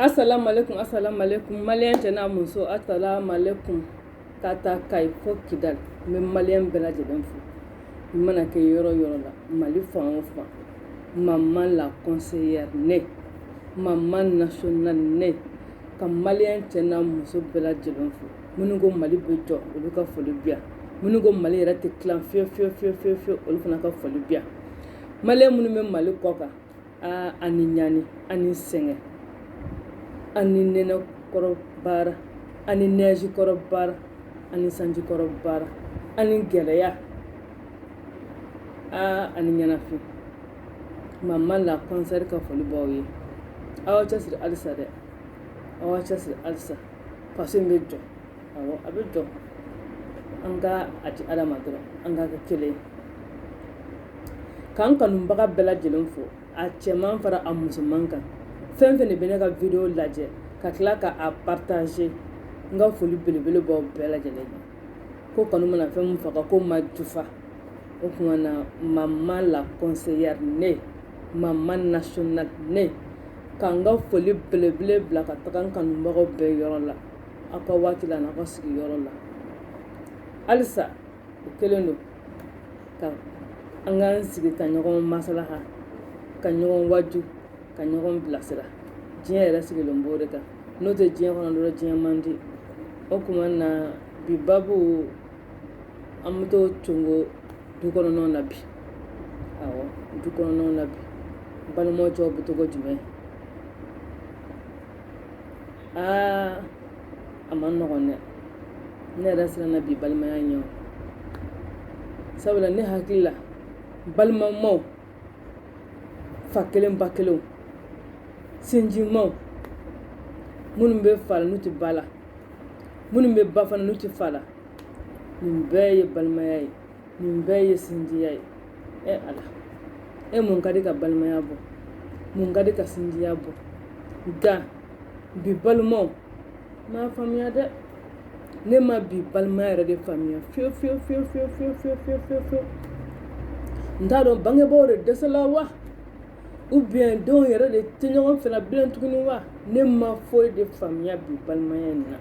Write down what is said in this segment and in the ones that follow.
Assalamu alaikum malien tena muso assalamu alaikum kata kai fo kidal min malien bela jeden fu mana ke yoro la mali fan maman la conseillère ne maman national ne kam malien tena muso bela jeden fu munugo mali bejo olu ka foli bia munugo mali yɛrɛ tɛ kilan fiyewu olu fana ka foli bia malien minnu bɛ mali kɔ kan ani ɲani ani sɛgɛn ani nɛnɛ kɔrɔ baara ani nɛji kɔrɔ baara ani sanji kɔrɔ baara ani gɛlɛya ani ɲɛnafin mama la kɔnsɛri ka foli b'aw ye aw cɛsiri halisa dɛ aw cɛsiri halisa faso in bɛ jɔ awɔ a bɛ jɔ an ka a di ala ma dɔrɔn an ka kɛ kelen k'an kanubaga bɛɛ lajɛlen fo a cɛman fara a musoman kan fɛn fɛn de bɛ ne ka video lajɛ ka tila ka a partager n ka foli belebele b'aw bɛɛ lajɛlen ye ko kanu mana fɛn min faga ko ma jufa o kuma na maman la conseillère ne maman national ne k'an ka foli belebele bila ka taga n kanubagaw bɛɛ yɔrɔ la aw ka waati la n'aw ka sigiyɔrɔ la halisa o kelen don ka an k'an sigi ka ɲɔgɔn maslaha ka ɲɔgɔn waju ka ɲɔgɔn bilasira diɲɛ yɛrɛ sigilen b'o de kan n'o tɛ diɲɛ kɔnɔ dɔrɔn diɲɛ man di o kuma na bi babu an bɛ to congo du kɔnɔnaw na bi awɔ du kɔnɔnaw na bi balimaw cɛw bɛ togo jumɛn a man nɔgɔn dɛ ne yɛrɛ siranna bi balimaya ɲɛ sabula ne hakili la balimamaw fa kelen ba kelen sinjimaw minnu bɛ fa la n'u tɛ ba la minnu bɛ ba fana n'u tɛ fa la nin bɛɛ ye balimaya ye nin bɛɛ ye sinjiya ye ala mun ka di ka balimaya bɔ mun ka di ka sinjiya bɔ nka bi balimaw m'a faamuya dɛ ne ma bi balimaya yɛrɛ de faamuya fiyewu n t'a dɔn bangebaaw de dɛsɛla wa ou bien denw yɛrɛ de tɛ ɲɔgɔn fɛla bilen tuguni wa ne ma foyi de faamuya bi balimaya in na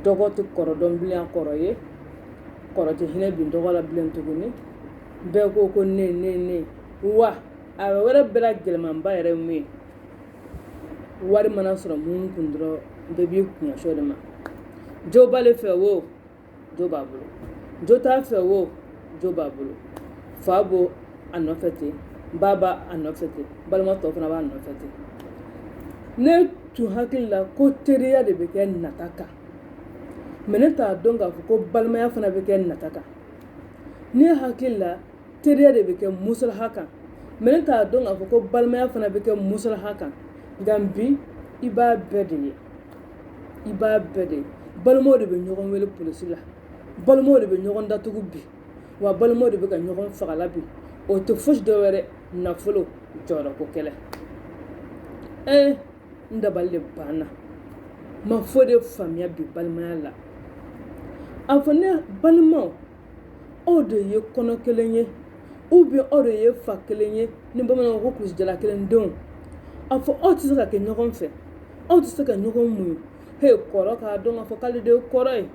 dɔgɔ tɛ kɔrɔ dɔn bilen a kɔrɔ ye kɔrɔ tɛ hinɛ bin dɔgɔ la bilen tuguni bɛɛ ko ne wa a wɛrɛ bɛɛ la gɛlɛmanba yɛrɛ ye mun ye wari mana sɔrɔ mun kun dɔrɔn bɛɛ b'i kunyasɔ de ma jo b'ale fɛ wo jo b'a bolo jo t'a fɛ wo jo b'a bolo fa bo a nɔfɛ ten ba b'a a nɔfɛ ten balima tɔ fana b'a nɔfɛ ten ne tun hakili la ko teriya de bɛ kɛ nata kan mɛ ne t'a dɔn k'a fɔ ko balimaya fana bɛ kɛ nata kan ne hakili la teriya de bɛ kɛ musalaha kan mɛ ne t'a dɔn k'a fɔ ko balimaya fana bɛ kɛ musalaha kan nka bi i b'a bɛɛ de ye balimaw de bɛ ɲɔgɔn wele polisi la balimaw de bɛ ɲɔgɔn datugu bi wa balimaw de bɛ ka ɲɔgɔn fagala bi o tɛ fosi dɔ wɛrɛ nafolo jɔyɔrɔ ko kɛlɛ n dabali de banna ma fo de faamuya bi balimaya la a fɔ ne balimaw aw de ye kɔnɔ kelen ye ou bien aw de ye fa kelen ye ni bamananw ko kulusijala kelen denw a fɔ aw tɛ se ka kɛ ɲɔgɔn fɛ aw tɛ se ka ɲɔgɔn muɲu kɔrɔ k'a dɔn k'a fɔ k'ale de ye kɔrɔ ye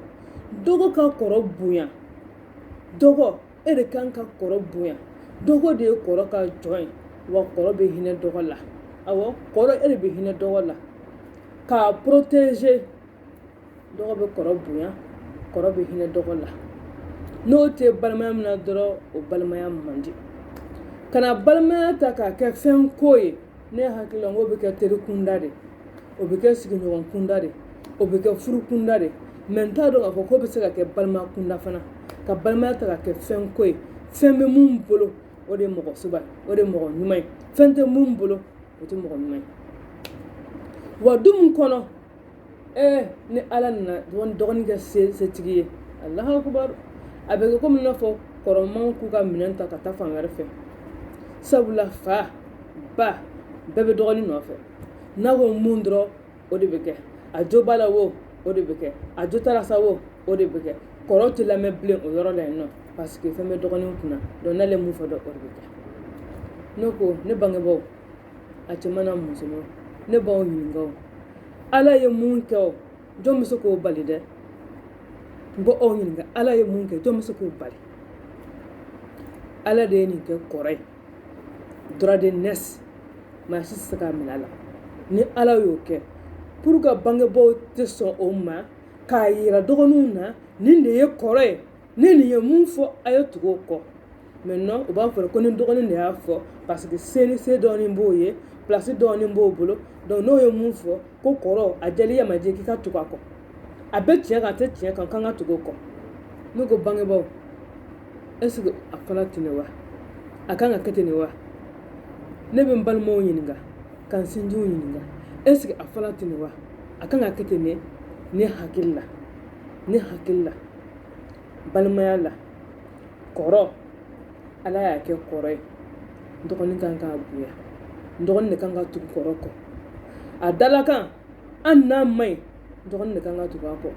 dɔgɔ ka kɔrɔ bonya dɔgɔ e de kan ka kɔrɔ bonya dɔgɔ de ye kɔrɔ ka jɔn ye wa kɔrɔ bɛ hinɛ dɔgɔ la awɔ kɔrɔ e de bɛ hinɛ dɔgɔ la k'a protéger dɔgɔ bɛ kɔrɔ bonya kɔrɔ bɛ hinɛ dɔgɔ la n'o tɛ balimaya min na dɔrɔn o balimaya man di kana balimaya ta k'a kɛ fɛn ko ye ne hakili la n ko bɛ kɛ teri kunda de o bɛ kɛ sigiɲɔgɔn kunda de o bɛ kɛ furu kunda de mɛ n t'a dɔn k'a fɔ k'o bɛ se ka kɛ balima kunda fana ka balimaya ta ka kɛ fɛn ko ye fɛn bɛ mun bolo o de ye mɔgɔ suba o de ye mɔgɔ ɲuman ye fɛn tɛ mun bolo o tɛ mɔgɔ ɲuman ye wa du mun kɔnɔ ni ala nana dɔgɔnin kɛ setigi ye alahu akubar a bɛ kɛ komi n'a fɔ kɔrɔmanw k'u ka minɛn ta ka taa fan wɛrɛ fɛ sabula fa ba bɛɛ bɛ dɔgɔnin nɔfɛ n'a ko mun dɔrɔn o de bɛ kɛ a jo b'a la wo o de bɛ kɛ a jo t'a la sa wo o de bɛ kɛ kɔrɔ tɛ lamɛn bilen o yɔrɔ la yen nɔ parce que fɛn bɛ dɔgɔnin kunna donc n'ale mun fɔ dɔn o de bɛ kɛ ne ko ne bangebaaw a cɛman n'a musoman ne b'aw ɲininka o ala ye mun kɛ o jɔn bɛ se k'o bali dɛ n bɔ aw ɲininka ala ye mun kɛ jɔn bɛ se k'o bali ala de ye nin kɛ kɔrɔ ye droit de naissance maa si tɛ se k'a minɛ a la ni ala y'o kɛ pour que bangebaaw tɛ sɔn o ma k'a yira dɔgɔninw na nin de ye kɔrɔ ye ni nin ye mun fɔ a ye tugu o kɔ maintenant u b'a fɔ ko ni dɔgɔnin de y'a fɔ parce que se dɔɔnin b'o ye place dɔɔnin b'o bolo donc n'o ye mun fɔ ko kɔrɔ a jɛli ya ma jɛ k'i ka tugu a kɔ a bɛ tiɲɛ kan a tɛ tiɲɛ kan k'an ka tugu o kɔ ne ko bangebaaw est-ce que a fana tɛ nin wa a kan ka kɛ ten nin wa ne bɛ n balimaw ɲininka ka n sinjiw ɲininka est-ce que a fana tɛ nin wa a kan ka kɛ ten ne hakili la balimaya la kɔrɔ ala y'a kɛ kɔrɔ ye dɔgɔnin kan k'a bonya dɔgɔnin de kan ka tugu kɔrɔ kɔ a dalakan an n'a ma ɲi dɔgɔnin de kan ka tugu a kɔ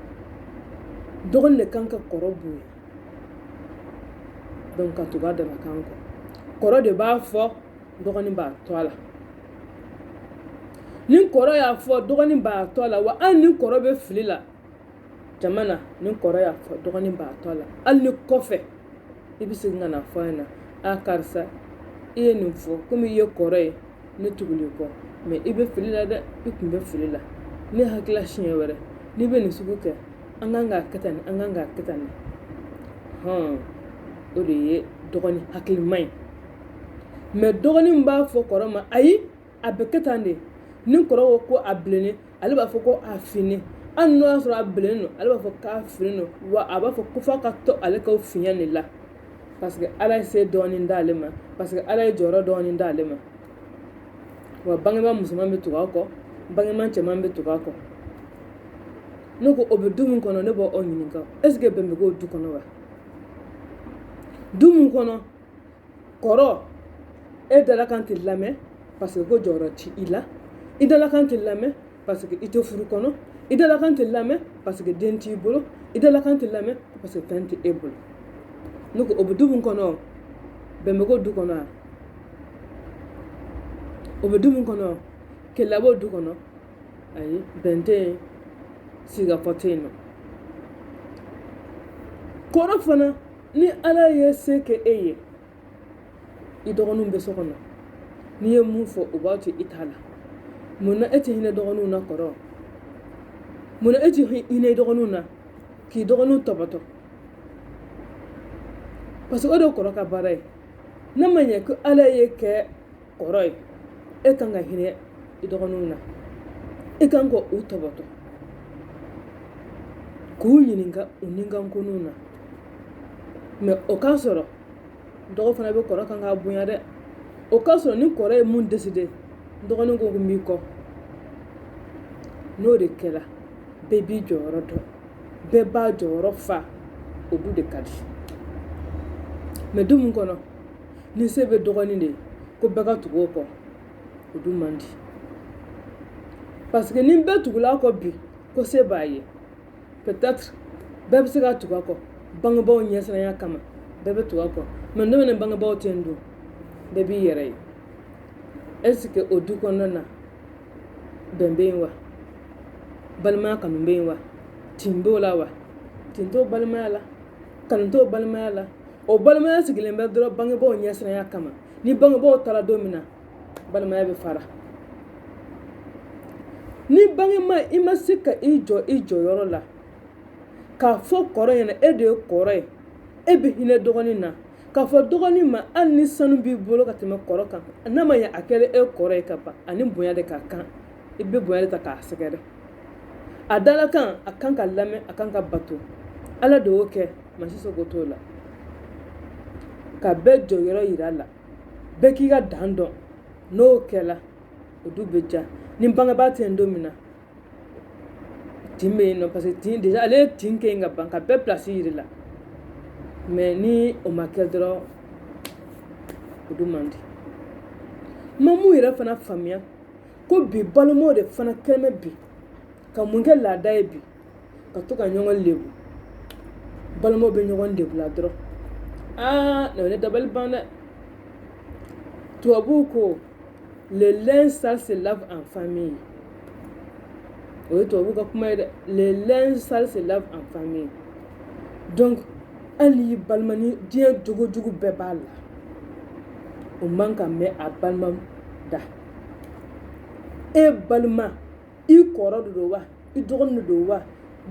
dɔgɔnin de kan ka kɔrɔ bonya donc ka tugu a dalakan kɔ kɔrɔ de b'a fɔ dɔgɔnin b'a to a la ni kɔrɔ y'a fɔ dɔgɔnin b'a to a la wa hali ni kɔrɔ bɛ fili la jama na ni kɔrɔ y'a fɔ dɔgɔnin b'a to a la hali ni kɔfɛ i bɛ segin ka na fɔ a ɲɛna a karisa i ye nin fɔ komi i ye kɔrɔ ye ne tuguli kɔ mɛ i bɛ fili la dɛ i tun bɛ fili la ne hakilila siɲɛ wɛrɛ n'i bɛ nin sugu kɛ an kan k'a kɛ tan nin an kan k'a kɛ tan nin o de ye dɔgɔnin hakiliman ye mɛ dɔgɔnin b'a fɔ kɔrɔ ma ayi a bɛ kɛ tan de ni kɔrɔ ko ko a bilennen ale b'a fɔ ko a finnen hali n'o y'a sɔrɔ a bilennen don ale b'a fɔ k'a finnen don wa a b'a fɔ ko f'a ka to ale ka fiɲɛ de la parce que ala ye se dɔɔnin d'ale ma parce que ala ye jɔyɔrɔ dɔɔnin d'ale ma wa bangebaa musoman bɛ tugu a kɔ bangebaa cɛman bɛ tugu a kɔ ne ko o bɛ du min kɔnɔ ne b'aw ɲininka est ce que bɛn bɛ k'o du kɔnɔ wa du min kɔnɔ kɔrɔ e dalakan tɛ lamɛn parce que ko jɔyɔrɔ ti i la i dalakan tɛ lamɛn parce que i tɛ furu kɔnɔ i dalakan tɛ lamɛn parce que den t'i bolo i dalakan tɛ lamɛn parce que fɛn tɛ e bolo ne ko o bɛ du min kɔnɔ bɛn bɛ k'o du kɔnɔ wa o bɛ du min kɔnɔ kɛlɛ b'o du kɔnɔ ayi bɛn tɛ yen sigafɔ tɛ yen nɔ kɔrɔ fana ni ala ye se kɛ e ye i dɔgɔninw bɛ so kɔnɔ n'i ye mun fɔ o b'a to i t'a la mun na e tɛ hinɛ dɔgɔninw na kɔrɔ mun na e tɛ hinɛ i dɔgɔninw na k'i dɔgɔninw tɔbɔtɔ parce que o de ye kɔrɔ ka baara ye ne ma ɲɛ ko ala ye kɛ kɔrɔ ye e kan ka hinɛ i dɔgɔninw na e kan ka u tɔbɔtɔ k'u ɲininka u ninkankoninw na mɛ o k'a sɔrɔ dɔgɔ fana bɛ kɔrɔ kan k'a bonya dɛ o k'a sɔrɔ ni kɔrɔ ye mun décidé dɔgɔnin ko n b'i kɔ n'o de kɛra bɛɛ b'i jɔyɔrɔ dɔn bɛɛ b'a jɔyɔrɔ fa o du de ka di mɛ du min kɔnɔ ni se bɛ dɔgɔnin de ye ko bɛɛ ka tugu o kɔ o du man di parce que ni bɛɛ tugula a kɔ bi ko se b'a ye peut-être bɛɛ bɛ se ka tugu a kɔ bangebaaw ɲɛsiranya kama bɛɛ bɛ tugu a kɔ mɛ ne bɛ bangebaaw tɛ n don bɛɛ b'i yɛrɛ ye est-ce que o du kɔnɔna na bɛn bɛ yen wa balimaya kanu bɛ yen wa tin b'o la wa tin t'o balimaya la kanu t'o balimaya la o balimaya sigilen bɛ dɔrɔn bangebaaw ɲɛsiranya kama ni bangebaaw taara don min na balimaya bɛ fara ni bangema i ma se ka i jɔ i jɔyɔrɔ la k'a fɔ kɔrɔ ɲɛna e de ye kɔrɔ ye e bɛ hinɛ dɔgɔnin na k'a fɔ dɔgɔnin ma hali ni sanu b'i bolo ka tɛmɛ kɔrɔ kan n'a ma ɲɛ a kɛra e kɔrɔ ye ka ban ani bonya de ka kan i bɛ bonya de ta k'a sɛgɛrɛ a dala kan a kan ka lamɛn a kan ka bato ala de y'o kɛ maa si sogo t'o la ka bɛɛ jɔyɔrɔ yira a la bɛɛ k'i ka dan dɔn n'o kɛla o du bɛ ja ni bangebaa tɛ yen don min na tin bɛ yen nɔ parce que tin déjà ale ye tin kɛ yen ka ban ka bɛɛ pilasi yiri la mais ni o ma kɛ dɔrɔn o du man di ma mun yɛrɛ fana faamuya ko bi balimaw de fana kɛlen bɛ bi ka mun kɛ laada ye bi ka to ka ɲɔgɔn lebu balimaw bɛ ɲɔgɔn lebu la dɔrɔn ne bɛ dabali ban dɛ tubabuw ko le linge sale se lave en famille o ye tubabuw ka kuma ye dɛ le linge sale se lave en famille donc hali n'i balima ni diɲɛ jogo jugu bɛɛ b'a la o man ka mɛn a balima da e balima i kɔrɔ de don wa i dɔgɔnin de don wa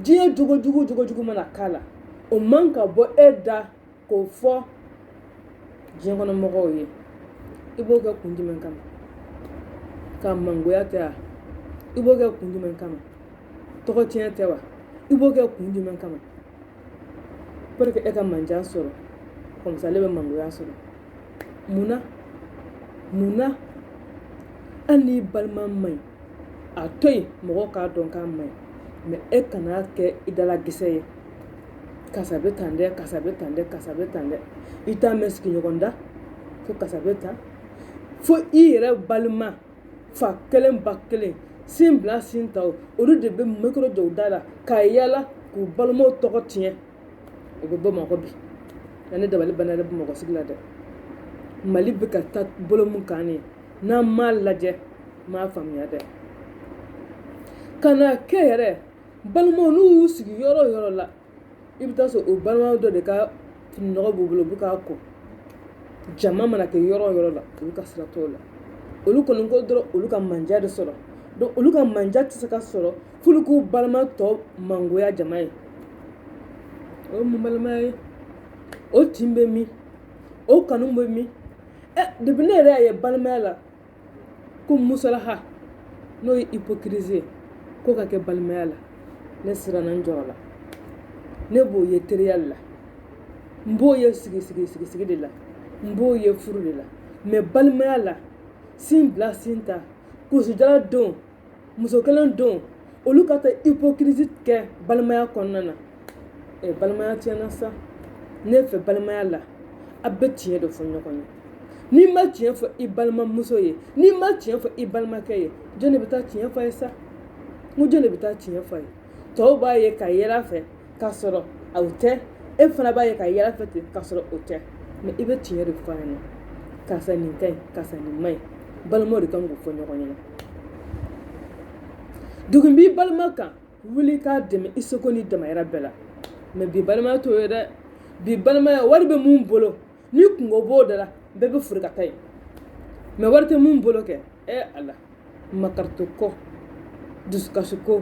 diɲɛ jogo jugu mana k'a la o man ka bɔ e da k'o fɔ diɲɛ kɔnɔ mɔgɔw ye i b'o kɛ kun jumɛn kama ka mangoya tɛ wa i b'o kɛ kun jumɛn kama tɔgɔ tiɲɛ tɛ wa i b'o kɛ kun jumɛn kama pour que e ka mandiya sɔrɔ comme ça ale bɛ mangoya sɔrɔ munna hali n'i balima man ɲi a to yen mɔgɔw k'a dɔn k'a man ɲi mais e kana kɛ i dalagisɛ ye karisa bɛ tan dɛ karisa bɛ tan dɛ karisa bɛ tan dɛ i t'a mɛn sigiɲɔgɔn da ko karisa bɛ tan fo i yɛrɛ balima fa kelen ba kelen sin bila sin ta olu de bɛ micro jɔ u da la k'a yala k'u balimaw tɔgɔ tiɲɛ o bɛ Bamakɔ bi yanni dabali banna yɛrɛ Bamakɔ sigi la dɛ Mali bɛ ka taa bolo mun kan ne n'an m'a lajɛ m'a faamuya dɛ ka na kɛ yɛrɛ balimaw n'u y'u sigi yɔrɔ o yɔrɔ la i bɛ taa sɔrɔ o balimaw dɔ de ka fininɔgɔ b'u bolo u bɛ k'a ko jama mana kɛ yɔrɔ o yɔrɔ la olu ka sira t'o la olu kɔni ko dɔrɔn olu ka mandiya de sɔrɔ donc olu ka mandiya tɛ se ka sɔrɔ f'olu k'u balima tɔ mangoya jama ye o ye mun balimaya ye o tin bɛ min o kanu bɛ min depuis ne yɛrɛ y'a ye balimaya la ko musalaha n'o ye hypocrisie ye k'o ka kɛ balimaya la ne siranna n jɔrɔ la ne b'o ye teriya la n b'o ye sigi de la n b'o ye furu de la mais balimaya la sin bila sin ta kulusijala don muso kelen don olu ka taa hypocrisie kɛ balimaya kɔnɔna na balimaya tiɲɛna sa ne fɛ balimaya la a bɛ tiɲɛ de fɔ ɲɔgɔn ye n'i ma tiɲɛ fɔ i balimamuso ye n'i ma tiɲɛ fɔ i balimakɛ ye jɔn de bɛ taa tiɲɛ fɔ a ye sa n ko jɔn de bɛ taa tiɲɛ fɔ a ye tɔw b'a ye ka yɛlɛ a fɛ k'a sɔrɔ o tɛ e fana b'a ye ka yɛlɛ a fɛ ten k'a sɔrɔ o tɛ mais i bɛ tiɲɛ de fɔ a ɲɛna karisa nin ka ɲi karisa nin ma ɲi balimaw de kan k'o fɔ ɲɔgɔn ɲɛna dugu b'i balima kan wuli k'a dɛmɛ i seko n'i damayira bɛɛ la mais bi balimaya t'o ye dɛ bi balimaya wari bɛ mun bolo ni kungo b'o da la bɛɛ bɛ furi ka taa yen mais wari tɛ mun bolo kɛ ala makarito ko dusukasi ko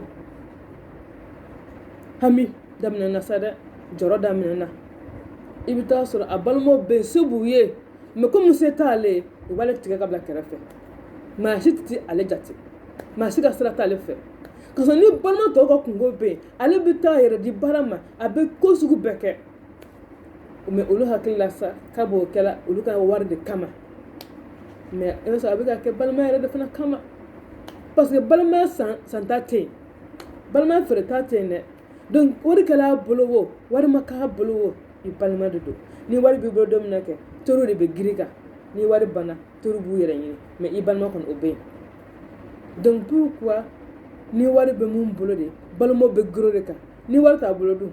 hami daminɛna sa dɛ jɔrɔ daminɛna i bɛ taa sɔrɔ a balimaw bɛ yen se b'u ye mais komi se t'ale ye u b'ale tigɛ ka bila kɛrɛfɛ maa si tɛ ale jate maa si ka sira t'ale fɛ ka sɔrɔ ni balima tɔw ka kungo bɛ yen ale bɛ taa yɛrɛ di baara ma a bɛ ko sugu bɛɛ kɛ mais olu hakili la sa k'a b'o kɛla olu ka wari de kama mais i b'a sɔrɔ a bɛ ka kɛ balimaya yɛrɛ de fana kama parce que balimaya san ta tɛ yen balimaya feere ta tɛ yen dɛ donc wari kɛla a bolo o wari ma k'a bolo o i balima de don ni wari b'i bolo don min na kɛ teriw de bɛ girin kan ni wari banna teriw b'u yɛrɛ ɲini mais i balima kɔni o bɛ yen donc pourquoi ni wari bɛ mun bolo de balimaw bɛ girin o de kan ni wari t'a bolo dun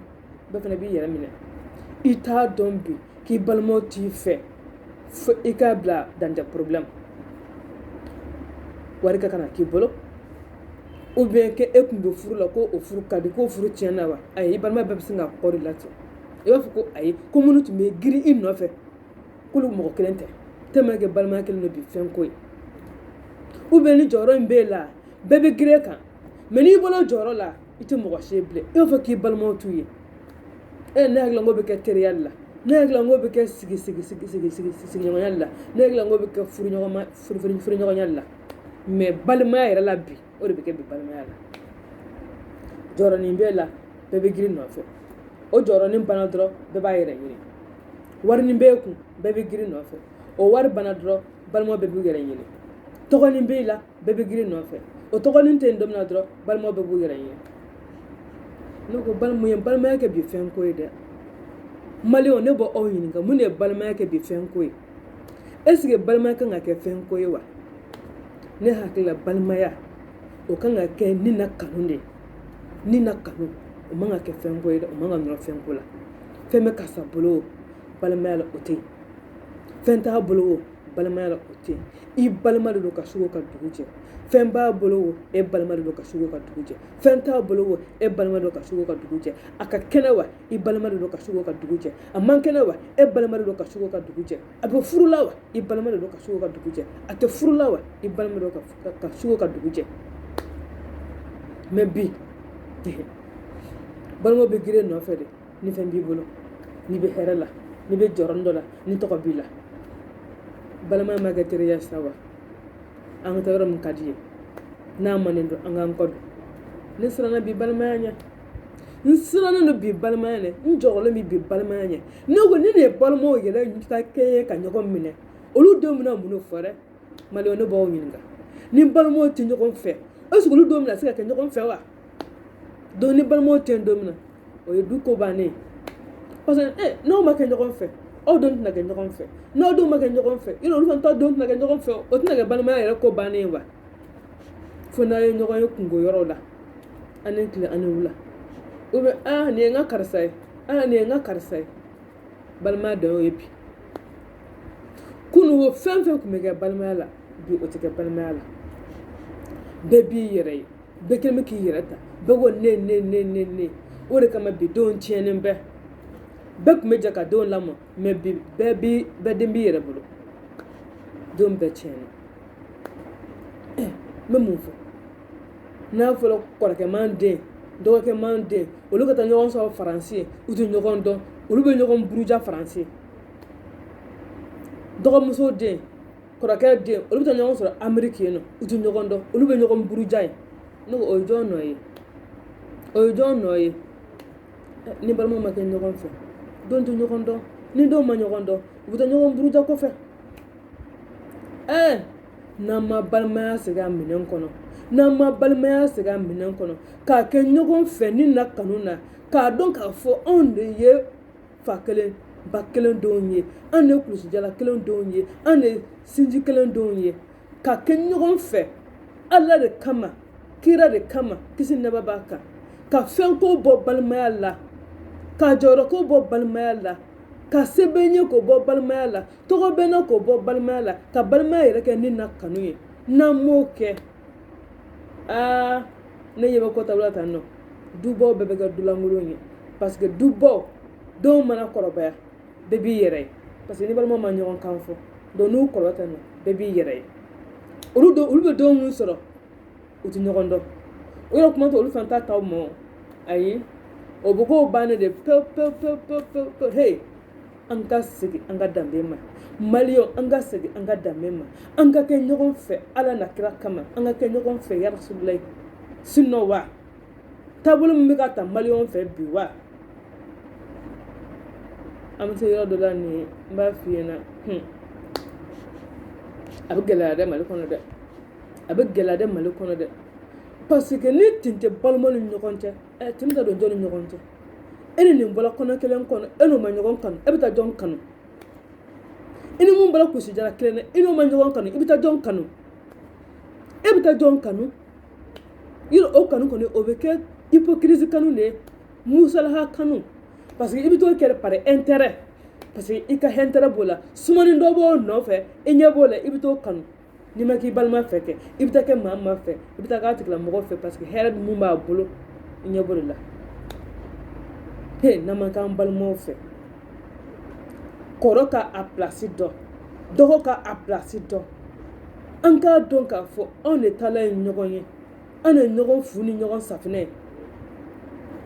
bɛɛ fana b'i yɛrɛ minɛ i t'a dɔn bi k'i balimaw t'i fɛ fo i k'a bila dans des problèmes wari ka kan ka k'i bolo ou bien que e tun bɛ furu la ko o furu ka di ko furu tiɲɛna wa ayi i balima bɛɛ bɛ sin ka kɔɔri la ten i b'a fɔ ko ayi ko minnu tun bɛ girin i nɔfɛ k'olu mɔgɔ kelen tɛ tellement que balimaya kelen don bi fɛn ko ye ou bien ni jɔyɔrɔ in b'e la bɛɛ bɛ girin e kan mais n'i bɔra jɔyɔrɔ la i tɛ mɔgɔ si ye bilen i b'a fɔ k'i balimaw t'u ye ne hakili la n ko bɛ kɛ teriya la ne hakili la n ko bɛ kɛ sigiɲɔgɔnya la ne hakili la n ko bɛ kɛ furuɲɔgɔnya la mais balimaya yɛrɛ la bi o de bɛ kɛ bi balimaya la jɔrɔ nin b'e la bɛɛ bɛ girin nɔfɛ o jɔrɔ nin bana dɔrɔn bɛɛ b'a yɛrɛ ɲini wari nin b'e kun bɛɛ bɛ girin nɔfɛ o wari bana dɔrɔn balimaw bɛɛ b'u yɛrɛ ɲini tɔgɔ nin b'e la bɛɛ bɛ girin nɔfɛ o tɔgɔ nin tɛ yen don min na dɔrɔn balimaw bɛɛ b'u yɛrɛ ɲini ne ko balimaya kɛ bi fɛn ko ye dɛ maliyɛnw ne bɔ aw ɲininka mun de ye balimaya kɛ bi fɛn ko ye est-ce que balimaya kan ka kɛ fɛn ko ye wa ne hakili la balimaya o kan ka kɛ ni na kanu de ni na kanu o man ka kɛ fɛn ko ye dɛ o man ka nɔrɔ fɛn ko la fɛn bɛ karisa bolo o balimaya la o tɛ yen fɛn t'a bolo o balimaya la o tɛ yen i balima de don ka sugo ka dugu jɛ fɛn b'a bolo o e balima de don ka sugo ka dugu jɛ fɛn t'a bolo o e balima de don ka sugo ka dugu jɛ a ka kɛnɛ wa i balima de don ka sugo ka dugu jɛ a man kɛnɛ wa e balima de don ka sugo ka dugu jɛ a bɛ furu la wa i balima de don ka sugo ka dugu jɛ a tɛ furu la wa i balima de don ka sugo ka dugu jɛ mais bi balimaw bɛ girin nɔfɛ de ni fɛn b'i bolo n'i bɛ hɛrɛ la n'i bɛ jɔrɔnin dɔ la ni tɔgɔ b'i la balimaya ma kɛ teriya sa wa an ka taa yɔrɔ min ka di ye n'a manen don an k'an kɔ don ne siranna bi balimaya ɲɛ n sirannen don bi balimaya ɲɛ n jɔrɔlen bi balimaya ɲɛ ne ko ni nin ye balimaw yɛrɛ ka kɛɲɛ ka ɲɔgɔn minɛ olu denw bɛna mun de fɔ dɛ maliyɛnw ne b'aw ɲininka ni balimaw tɛ ɲɔgɔn fɛ est-ce que olu denw bɛna se ka kɛ ɲɔgɔn fɛ wa donc ni balimaw tɛ yen don min na o ye du ko bannen ye parce que n'aw ma kɛ ɲɔgɔn fɛ aw denw tɛna kɛ ɲɔgɔn fɛ n'aw denw ma kɛ ɲɔgɔn fɛ i olu fana t'aw denw tɛna kɛ ɲɔgɔn fɛ o tɛna kɛ balimaya yɛrɛ ko bannen ye wa fo n'a ye ɲɔgɔn ye kungo yɔrɔ la ani tile ani wula ou bien nin ye n ka karisa ye nin ye n ka karisa ye balimaya dan y'o ye bi kunungo fɛn fɛn tun bɛ kɛ balimaya la bi o tɛ kɛ balimaya la bɛɛ b'i yɛrɛ ye bɛɛ kɛlen bɛ k'i yɛrɛ ta bɛɛ ko ne o de kama bi denw tiɲɛnen bɛɛ bɛɛ tun bɛ jɛ ka denw lamɔ mais bi bɛɛ den b'i yɛrɛ bolo denw bɛɛ tiɲɛna n bɛ mun fɔ n'a fɔra kɔrɔkɛ man den dɔgɔkɛ man den olu ka taa ɲɔgɔn sɔrɔ faransi ye u tɛ ɲɔgɔn dɔn olu bɛ ɲɔgɔn buruja faransi dɔgɔmuso den kɔrɔkɛ den olu bɛ taa ɲɔgɔn sɔrɔ ameriki yen nɔ u tɛ ɲɔgɔn dɔn olu bɛ ɲɔgɔn buruja yen ne ko o ye jɔn nɔ ye o ye jɔn nɔ ye ni balimaw ma kɛ ɲɔgɔn fɛ denw tɛ ɲɔgɔn dɔn ni denw ma ɲɔgɔn dɔn u bɛ taa ɲɔgɔn buruja kɔfɛ n'an ma balimaya segin a minɛn kɔnɔ n'an ma balimaya segin a minɛn kɔnɔ k'a kɛ ɲɔgɔn fɛ ni na kanu na k'a dɔn k'a fɔ anw de ye fa kelen ba kelen denw ye an de ye kulusijala kelen denw ye an de ye sinji kelen denw ye k'a kɛ ɲɔgɔn fɛ ala de kama kira de kama kisi nɛba b'a kan ka fɛn ko bɔ balimaya la ka jɔyɔrɔ ko bɔ balimaya la ka sɛbɛn ye k'o bɔ balimaya la tɔgɔ bɛ na k'o bɔ balimaya la ka balimaya yɛrɛ kɛ ni na kanu ye n'an m'o kɛ ne ɲɛ bɛ kɔtabila tan nɔ dubaw bɛɛ bɛ kɛ dulankolon ye parce que dubaw denw mana kɔrɔbaya bɛɛ b'i yɛrɛ ye parce que ni balimaw ma ɲɔgɔn kan fɔ donc n'u kɔrɔbaya tan nɔ bɛɛ b'i yɛrɛ ye olu bɛ denw min sɔrɔ u tɛ ɲɔgɔn dɔn o yɛrɛ kuma tɛ olu fana t'a taw ma ayi o bɛ k'o bannen de pewu hey an ka segin an ka danbe ma maliyɛnw an ka segin an ka danbe ma an ka kɛ ɲɔgɔn fɛ ala na kira kama an ka kɛ ɲɔgɔn fɛ ya Rasululayi sinon wa taabolo min bɛ ka ta maliyɛnw fɛ bi wa an bɛ se yɔrɔ dɔ la nin ye n b'a f'i ɲɛna a bɛ gɛlɛya dɛ Mali kɔnɔ dɛ a bɛ gɛlɛya dɛ Mali kɔnɔ dɛ parce que ni tin tɛ balima ni ɲɔgɔn cɛ tin bɛ taa don jɔn ni ɲɔgɔn cɛ e ni nin bɔra kɔnɔ kelen kɔnɔ e n'o ma ɲɔgɔn kanu e bɛ taa jɔn kanu e ni mun bɔra kulusijala kelen na e n'o ma ɲɔgɔn kanu i bɛ taa jɔn kanu e bɛ taa jɔn kanu yɔrɔ o kanu kɔni o bɛ kɛ hypocrisie kanu de ye musalaha kanu parce que i bɛ t'o kɛ par intérêt parce que i ka intérêt b'o la sumani dɔ b'o nɔfɛ i ɲɛ b'o la i bɛ t'o kanu n'i ma k'i balima fɛ kɛ i bɛ taa kɛ maa ma fɛ i bɛ taa k'a tigilamɔgɔ fɛ parce que hɛrɛ mun b'a bolo i ɲɛ b'o de la n'an ma k'an balimaw fɛ kɔrɔ ka a pilasi dɔn dɔgɔ ka a pilasi dɔn an k'a dɔn k'a fɔ anw de taala ye ɲɔgɔn ye an de ɲɔgɔn fu ni ɲɔgɔn safinɛ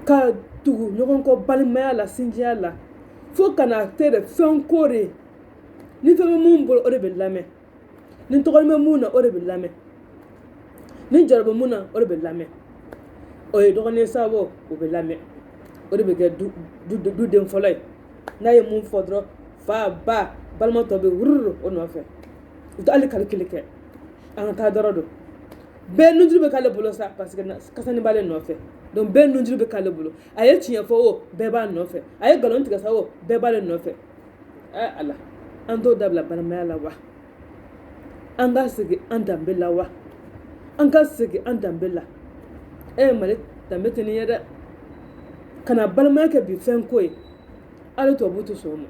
ka tugu ɲɔgɔn kɔ balimaya la sinjiya la fo ka na kɛ de fɛn ko de ni fɛn bɛ mun bolo o de bɛ lamɛn ni tɔgɔli bɛ mun na o de bɛ lamɛn ni jara bɛ mun na o de bɛ lamɛn o ye dɔgɔnin sababu o bɛ lamɛn o de bɛ kɛ du den fɔlɔ ye n'a ye mun fɔ dɔrɔn fa ba balima tɔ bɛ wururu o nɔfɛ u tɛ hali kalikili kɛ an ka taa dɔrɔn don bɛɛ nujuru bɛ k'ale bolo sa parce que kasani b'ale nɔfɛ donc bɛɛ nujuru bɛ k'ale bolo a ye tiɲɛ fɔ o bɛɛ b'a nɔfɛ a ye nkalon tigɛ sa o bɛɛ b'ale nɔfɛ ala an t'o dabila balimaya la wa an ka segin an danbe la wa an ka segin an danbe la mali danbe tɛ nin ye dɛ kana balimaya kɛ bi fɛn ko ye hali tubabu tɛ sɔn o ma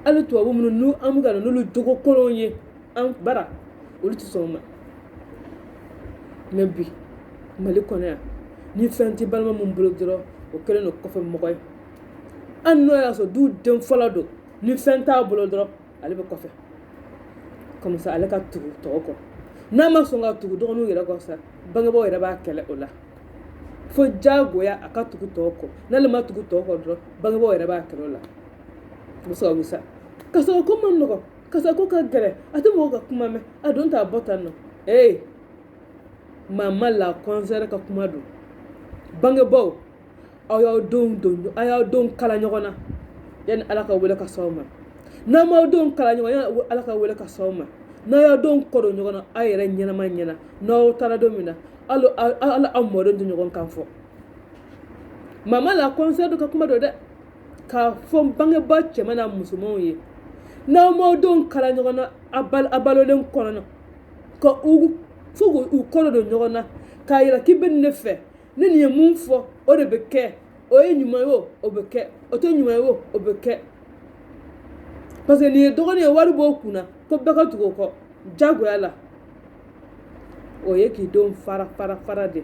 hali tubabu minnu an bɛ ka na n'olu jogo kolonw ye an bara olu tɛ sɔn o ma mɛ bi mali kɔnɔ yan ni fɛn tɛ balima min bolo dɔrɔn o kɛlen don kɔfɛ mɔgɔ ye an n'o y'a sɔrɔ du den fɔlɔ don ni fɛn t'a bolo dɔrɔn ale bɛ kɔfɛ comme ça ale ka tugu tɔgɔ kɔ n'a ma sɔn ka tugu dɔgɔninw yɛrɛ kɔ sa bangebaaw yɛrɛ b'a kɛlɛ o la fo diyagoya a ka tugu tɔgɔ kɔ n'ale ma tugu tɔgɔ kɔ dɔrɔn bangebaaw yɛrɛ b'a kɛlɛ o la o bɛ sababu sa kasara ko man nɔgɔn kasara ko ka gɛlɛn a tɛ mɔgɔw ka kuma mɛn a don t'a bɔ tan nɔ mama la kɔnsɛri ka kuma don bangebaaw aw y'aw denw kala ɲɔgɔn na yanni ala ka wele ka s'aw ma n'aw m'aw denw kala ɲɔgɔn yanni ala ka wele ka s'aw ma n'aw y'aw denw kɔdon ɲɔgɔn na aw yɛrɛ ɲɛnama ɲɛna n'aw taara don min na hali aw mɔdenw tɛ ɲɔgɔn kan fɔ mama la kɔnsɛri ka kuma don dɛ k'a fɔ bangebaa cɛman n'a musomanw ye n'aw m'aw denw kala ɲɔgɔn na a balolen kɔnɔ ka fo k'u kɔdon don ɲɔgɔn na k'a yira k'i bɛ ne fɛ ne nin ye mun fɔ o de bɛ kɛ o ye ɲuman ye o bɛ kɛ o tɛ ɲuman ye o bɛ kɛ parce que nin ye dɔgɔnin ye wari b'o kunna ko bɛɛ ka tugu o kɔ diyagoya la o ye k'i denw fara de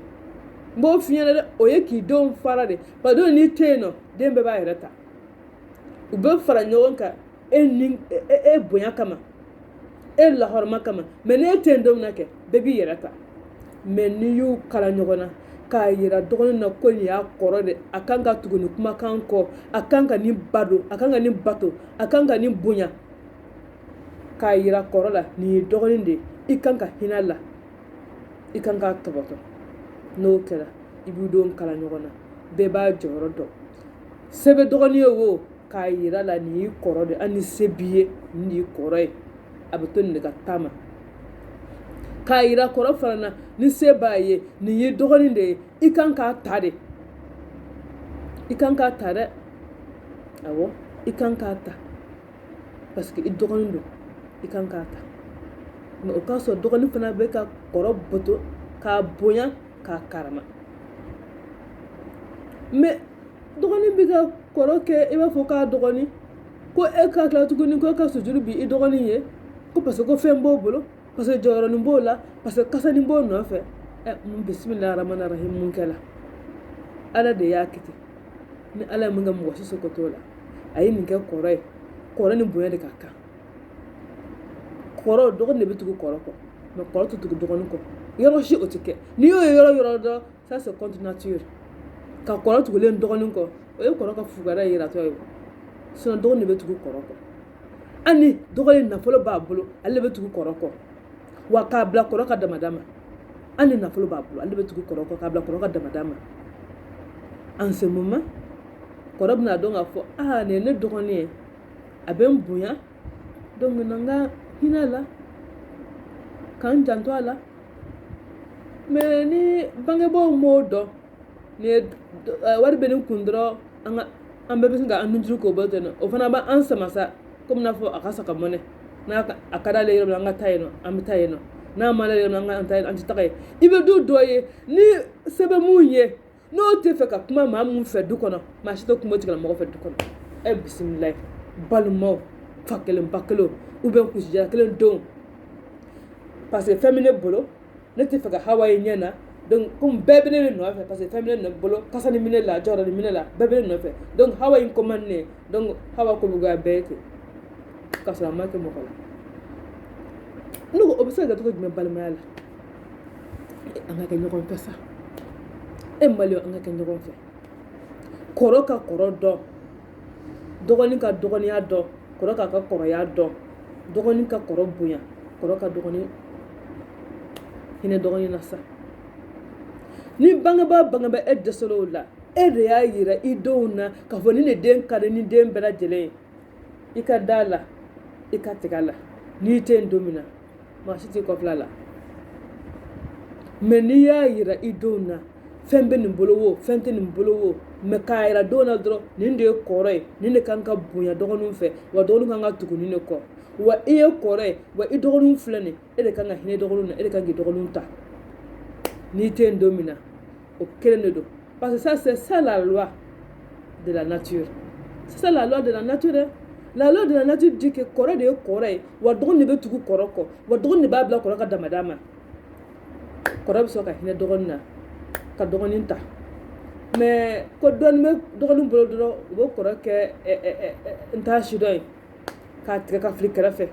n b'o f'i ɲɛna dɛ o ye k'i denw fara de parce que n'i tɛ yen nɔ den bɛɛ b'a yɛrɛ ta u bɛ fara ɲɔgɔn kan e bonya kama e lahɔrɔma kama mɛ n'e tɛ yen don min na kɛ bɛɛ b'i yɛrɛ ta mɛ n'i y'u kala ɲɔgɔn na k'a yira dɔgɔnin na ko nin y'a kɔrɔ de a kan ka tugu nin kumakan kɔ a kan ka nin badon a kan ka nin bato a kan ka nin bonya k'a yira kɔrɔ la nin ye dɔgɔnin de ye i kan ka hinɛ la i kan k'a tɔbɔtɔ n'o kɛra i b'u denw kala ɲɔgɔn na bɛɛ b'a jɔyɔrɔ dɔn se bɛ dɔgɔnin ye o k'a yira la nin y'i kɔrɔ de hali ni se b'i ye nin y'i kɔrɔ ye a bɛ to nin de ka taama k'a yira kɔrɔ fana na ni se b'a ye nin ye dɔgɔnin de ye i kan k'a ta de i kan k'a ta dɛ awɔ i kan k'a ta parce que i dɔgɔnin don i kan k'a ta mɛ o k'a sɔrɔ dɔgɔnin fana bɛ ka kɔrɔ bato k'a bonya k'a karama mɛ dɔgɔnin bɛ ka kɔrɔ kɛ i b'a fɔ k'a dɔgɔnin ko e k'a tila tuguni ko e ka sujuru bi i dɔgɔnin ye ko parce que ko fɛn b'o bolo parce que jɔyɔrɔnin b'o la parce que kasani b'o nɔfɛ bisimilahi rahmani rahim mun kɛla ala de y'a kɛ ten ni ala ye mun kɛ mɔgɔ si se ko t'o la a ye nin kɛ kɔrɔ ye kɔrɔ ni bonya de ka kan kɔrɔ dɔgɔnin de bɛ tugu kɔrɔ kɔ mɛ kɔrɔ tɛ tugu dɔgɔnin kɔ yɔrɔ si o tɛ kɛ n'i y'o ye yɔrɔ dɔrɔn ça c'est contre nature ka kɔrɔ tugulen dɔgɔnin kɔ o ye kɔrɔ ka fugariya yiratɔ ye sinon dɔgɔnin de bɛ tugu kɔrɔ kɔ hali dɔgɔnin nafolo b'a bolo ale bɛ tugu kɔrɔ kɔ wa k'a bila kɔrɔ ka damada ma hali nafolo b'a bolo ale bɛ tugu kɔrɔ kɔ k'a bila kɔrɔ ka damada ma en ce moment kɔrɔ bɛna dɔn k'a fɔ nin ye ne dɔgɔnin ye a bɛ n bonya donc na n ka hinɛ la k'an janto a la mɛ ni bangebaaw m'o dɔn wari bɛ nin kun dɔrɔn an bɛɛ bɛ sin k'an nujuru k'o bolo ten o fana b'an sama sa komi n'a fɔ a ka sa ka mɔnɛ n'a ka d'ale yɔrɔ min an ka taa yen nɔ an bɛ taa yen nɔ n'a ma d'ale yɔrɔ min an tɛ taga yen i bɛ du dɔ ye ni sɛbɛn mun ye n'o tɛ fɛ ka kuma maa mun fɛ du kɔnɔ maa si tɛ kuma o tigilamɔgɔ fɛ du kɔnɔ bisimilayi balimaw fa kelen ba kelen ou bien kusijala kelen denw parce que fɛn bɛ ne bolo ne tɛ fɛ ka hawa ye ɲɛ na donc comme bɛɛ bɛ ne nɔfɛ parce que fɛn bɛ ne bolo kasa ni minɛ la jɔyɔrɔ ni minɛ la bɛɛ bɛ ne nɔfɛ donc hawa in commande ne donc hawa ko bɛ bɛɛ ye ten k'a sɔrɔ a ma kɛ mɔgɔ la ne ko o bɛ se ka kɛ cogo jumɛn balimaya la an ka kɛ ɲɔgɔn fɛ sa maliyɛn an ka kɛ ɲɔgɔn fɛ kɔrɔ ka kɔrɔ dɔn dɔgɔnin ka dɔgɔninya dɔn kɔrɔ k'a ka kɔrɔya dɔn dɔgɔnin ka kɔrɔ bonya kɔrɔ ka dɔgɔnin hinɛ dɔgɔnin na sa ni bangeba e dɛsɛl'o la e de y'a yira i denw na k'a fɔ ni ne den ka di ni den bɛɛ lajɛlen ye i ka da la i ka tigɛ a la n'i tɛ yen don min na maa si t'i kɔfilɛ a la mɛ n'i y'a yira i denw na fɛn bɛ nin bolo wo fɛn tɛ nin bolo wo mɛ k'a yira denw na dɔrɔn nin de ye kɔrɔ ye nin de kan ka bonya dɔgɔninw fɛ wa dɔgɔninw kan ka tugu nin de kɔ wa i ye kɔrɔ ye wa i dɔgɔninw filɛ nin e de kan ka hinɛ dɔgɔninw na e de kan k'i dɔgɔninw ta n'i tɛ yen don min na o kelen de don parce que ça c'est ça la loi de la nature c'est ça la loi de la nature hein? La loi de la nature dit que kɔrɔ de ye kɔrɔ ye wa dɔgɔnin de bɛ tugu kɔrɔ kɔ wa dɔgɔnin de b'a bila kɔrɔ ka damada ma kɔrɔ bɛ sɔn ka hinɛ dɔgɔnin na ka dɔgɔnin ta mɛ ko dɔɔnin bɛ dɔgɔnin bolo dɔrɔn u bɛ kɔrɔ kɛ n t'a si dɔn ye k'a tigɛ ka fili kɛrɛfɛ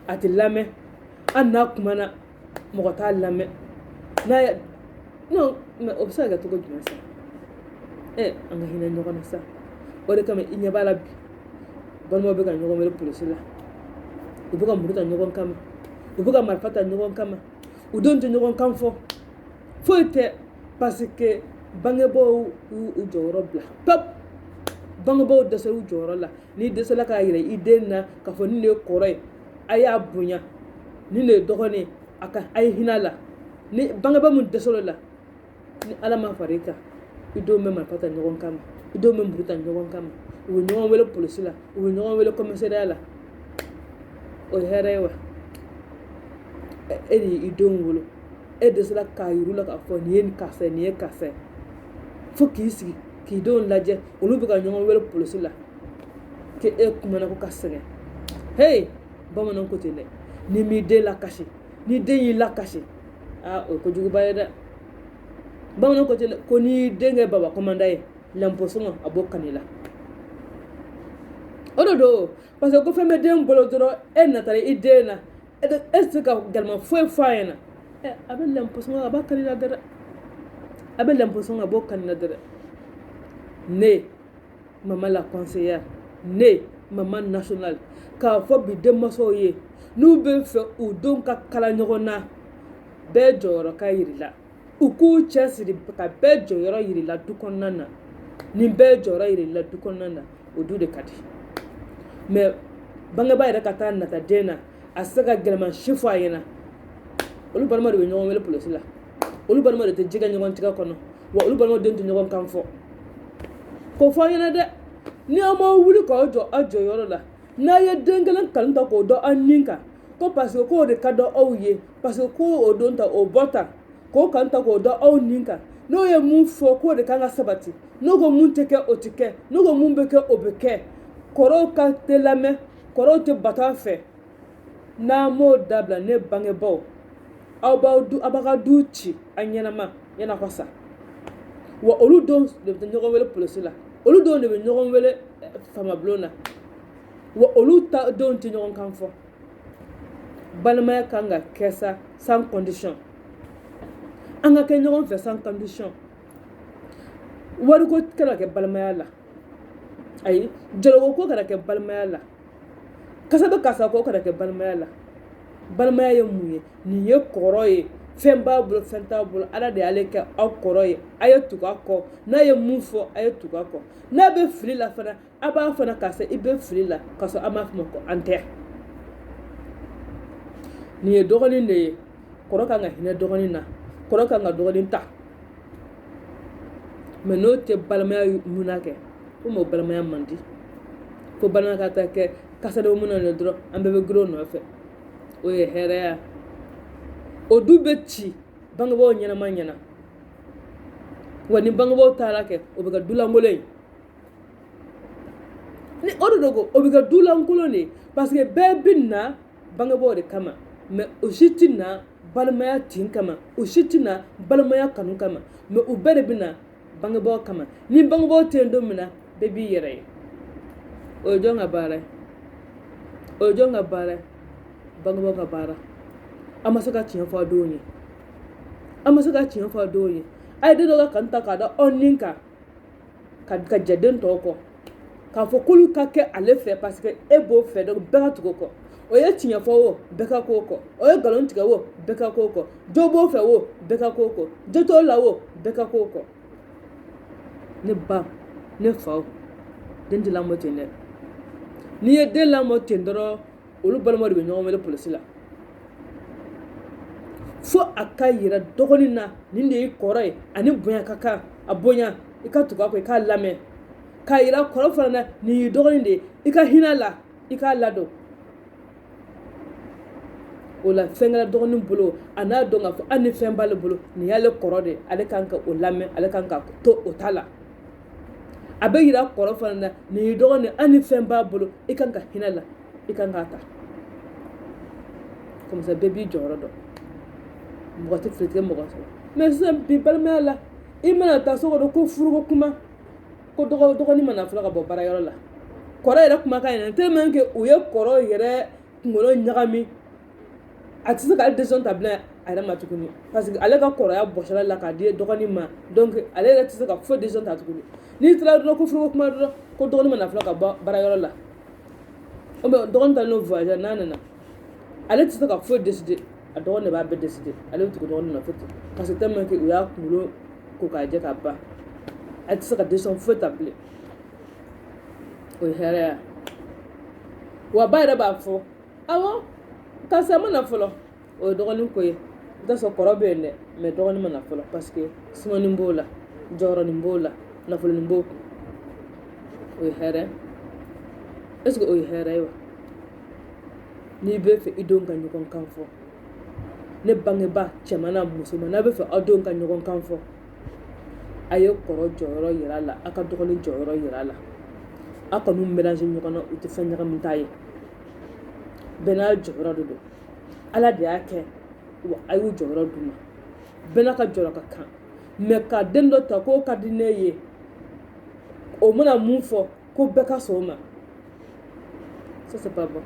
a tɛ lamɛn hali n'a kumana mɔgɔ t'a lamɛn n'a ye non mɛ o bɛ se ka kɛ cogo jumɛn sa an ka hinɛ ɲɔgɔn na sa o de kama i ɲɛ b'a la bi balimaw bɛ ka ɲɔgɔn wele polisi la u bɛ ka muru ta ɲɔgɔn kama u bɛ ka marifa ta ɲɔgɔn kama u denw tɛ ɲɔgɔn kan fɔ foyi tɛ parce que bangebaaw y'u jɔyɔrɔ bila pewu bangebaaw dɛsɛra u jɔyɔrɔ la n'i dɛsɛla k'a yira i den na k'a fɔ nin de ye kɔrɔ ye a y'a bonya nin de ye dɔgɔnin ye a ye hinɛ a la ni bangebaa min dɛsɛr'o la ni ala ma fara i kan i denw bɛ marifa ta ɲɔgɔn kama i denw bɛ muru ta ɲɔgɔn kama u bɛ ɲɔgɔn wele polisi la u bɛ ɲɔgɔn wele komisariya la o ye hɛrɛ ye wa e de y'i denw wolo e dɛsɛra k'a yir'u la k'a fɔ nin ye karisa ye nin ye karisa ye fo k'i sigi k'i denw lajɛ olu bɛ ka ɲɔgɔn wele polisi la k'e kumana ko ka sɛgɛn hey bamananw ko ten dɛ ni m'i den lakasi ni den y'i lakasi o ye kojuguba ye dɛ bamananw ko ten dɛ ko n'i den kɛ baba kɔmanda ye lɛnposɔngɔ a b'o kan i la o de don parce que ko fɛn bɛ den bolo dɔrɔn e natara i den na e tɛ se ka galama foyi fɔ a ɲɛna a bɛ lɛnposɔngɔ a b'a kan i la dɛrɛ a bɛ lɛnposɔngɔ a b'o kan i la dɛrɛ ne maman la conseillère ne maman nationale k'a fɔ bi denmansaw ye n'u bɛ fɛ u denw ka kala ɲɔgɔn na bɛɛ jɔyɔrɔ ka yir'i la u k'u cɛsiri ka bɛɛ jɔyɔrɔ yir'i la du kɔnɔna na nin bɛɛ jɔyɔrɔ yir'i la du kɔnɔna na o du de ka di mɛ bangebaa yɛrɛ ka taa nata den na a se ka gɛlɛman si fɔ a ɲɛna olu balima de bɛ ɲɔgɔn wele polisi la olu balima de tɛ jɛgɛ ɲɔgɔn tigɛ kɔnɔ wa olu balima den tɛ ɲɔgɔn kan fɔ k'o fɔ a ɲɛna dɛ ni aw ma wuli k'aw jɔ aw jɔyɔrɔ la n'a ye den kelen kanu ta k'o dɔn aw ni kan ko parce que k'o de ka dɔn aw ye parce que k'o don ta o bɔ ta k'o kanu ta k'o dɔn aw ni kan n'o ye mun fɔ k'o de kan ka sabati n'o ko mun tɛ kɛ o tɛ kɛ n'o ko mun bɛ kɛ o bɛ kɛ kɔrɔw ka tɛ lamɛn kɔrɔw tɛ bato a fɛ n'a m'o dabila ne bangebaaw aw b'a ka du ci a ɲɛnama yan'a ka sa wa olu denw de bɛ ɲɔgɔn wele polisi la olu denw de bɛ ɲɔgɔn wele famabulon na wa olu ta denw tɛ ɲɔgɔn kan fɔ balimaya kan ka kɛ sa sans condition an ka kɛ ɲɔgɔn fɛ sans condition wariko kana kɛ balimaya la ayi jɔlɔkɔ ko kana kɛ balimaya la kasa bɛ kasa ko kana kɛ balimaya la balimaya ye mun ye nin ye kɔrɔ ye fɛn b'a bolo fɛn t'a bolo ala de y'ale kɛ aw kɔrɔ ye a ye tugu a kɔ n'a ye mun fɔ a ye tugu a kɔ n'a bɛ fili la fana a b'a fana k'a sɔrɔ i bɛ fili la k'a sɔrɔ an b'a fɔ ma ko an tɛ nin ye dɔgɔnin de ye kɔrɔ kan ka hinɛ dɔgɔnin na kɔrɔ kan ka dɔgɔnin ta mɛ n'o tɛ balimaya munna kɛ ko m'o balimaya man di ko balimaya ka taa kɛ kasadenw munna de dɔrɔn an bɛɛ bɛ girin o nɔfɛ o ye hɛrɛya o du bɛ ci bangebaaw ɲɛnama ɲɛna wa ni bangebaaw taara kɛ o bɛ kɛ dulankolon ye ni o de don ko o bɛ kɛ dulankolon de ye parce que bɛɛ bɛ na bangebaaw de kama mɛ o si tɛ na balimaya tin kama o si tɛ na balimaya kanu kama mɛ u bɛɛ de bɛ na bangebaaw kama ni bangebaaw tɛ yen don min na bɛɛ b'i yɛrɛ ye o ye jɔn ka baara ye o ye jɔn ka baara ye bangebaaw ka baara a ma se ka tiɲɛ fɔ a denw ye a ma se ka tiɲɛ fɔ a denw ye a ye den dɔ ka kanu ta k'a da aw ni kan ka jɛ den tɔw kɔ k'a fɔ k'olu ka kɛ ale fɛ parce que e b'o fɛ donc bɛɛ ka tugu o kɔ o ye tiɲɛ fɔ o bɛɛ ka k'o kɔ o ye nkalon tigɛ o bɛɛ ka k'o kɔ jo b'o fɛ o bɛɛ ka k'o kɔ jo t'o la o bɛɛ ka k'o kɔ ne ba ne faw den tɛ lamɔ ten dɛ n'i ye den lamɔ ten dɔrɔn olu balimaw de bɛ ɲɔgɔn wele polisi la fo a ka yira dɔgɔnin na nin de y'i kɔrɔ ye ani bonya ka kan a bonya i ka tugu a kɔ i k'a lamɛn k'a yira kɔrɔ fana na nin y'i dɔgɔnin de ye i ka hinɛ la i k'a ladon o la fɛn kɛra dɔgɔnin bolo a n'a dɔn k'a fɔ hali ni fɛn b'ale bolo nin y'ale kɔrɔ de ye ale kan ka o lamɛn ale kan ka to o ta la a bɛ yira kɔrɔ fana na nin y'i dɔgɔnin hali ni fɛn b'a bolo i kan ka hinɛ la i kan k'a ta comme ça bɛɛ b'i jɔyɔrɔ dɔn mɔgɔ tɛ fili tigɛ mɔgɔ sɔrɔ mɛ sisan bi balimaya la i mana taa so kɔnɔ ko furuko kuma ko dɔgɔnin mana fɔlɔ ka bɔ baarayɔrɔ la kɔrɔ yɛrɛ kuma ka ɲinɛ tellement que u ye kɔrɔ yɛrɛ kunkolo ɲagami a tɛ se k'ale décision ta bilen a yɛrɛ ma tuguni parce que ale ka kɔrɔya bɔsɔla la k'a di dɔgɔnin ma donc ale yɛrɛ tɛ se ka foyi décision ta tuguni n'i taara dɔrɔn ko furuko kuma dɔrɔn ko dɔgɔnin mana fɔlɔ ka bɔ baarayɔrɔ la o bɛ dɔgɔnin ta n'o voyage n'a nana ale tɛ se ka foyi décider a dɔgɔnin de b'a bɛɛ décider ale bɛ tugu dɔgɔnin nɔfɛ ten parce que tellement que u y'a kunkolo ko k'a jɛ ka ban a tɛ se ka décision foyi ta bilen o ye hɛrɛya wa ba yɛrɛ b'a fɔ awɔ karisa mana fɔlɔ o ye dɔgɔnin ko ye i t'a sɔrɔ kɔrɔ bɛ yen dɛ mais dɔgɔnin mana fɔlɔ parce que sumanin b'o la jɔyɔrɔnin b'o la nafolonin b'o kun o ye hɛrɛ est ce que o ye hɛrɛ ye wa n'i bɛ fɛ i denw ka ɲɔgɔn kan fɔ ne bangebaa cɛman n'a musoman n'a bɛ fɛ aw denw ka ɲɔgɔn kan fɔ a ye kɔrɔ jɔyɔrɔ yira a la a ka dɔgɔnin jɔyɔrɔ yira a la a kɔni mélange ɲɔgɔn na u tɛ fɛn ɲagami t'a ye bɛɛ n'a jɔyɔrɔ de don ala de y'a kɛ wa a y'u jɔyɔrɔ d'u ma bɛɛ n'a ka jɔyɔrɔ ka kan mais ka den dɔ ta k'o ka di ne ye o mana mun fɔ ko bɛɛ ka sɔn o ma ça c'est pas bon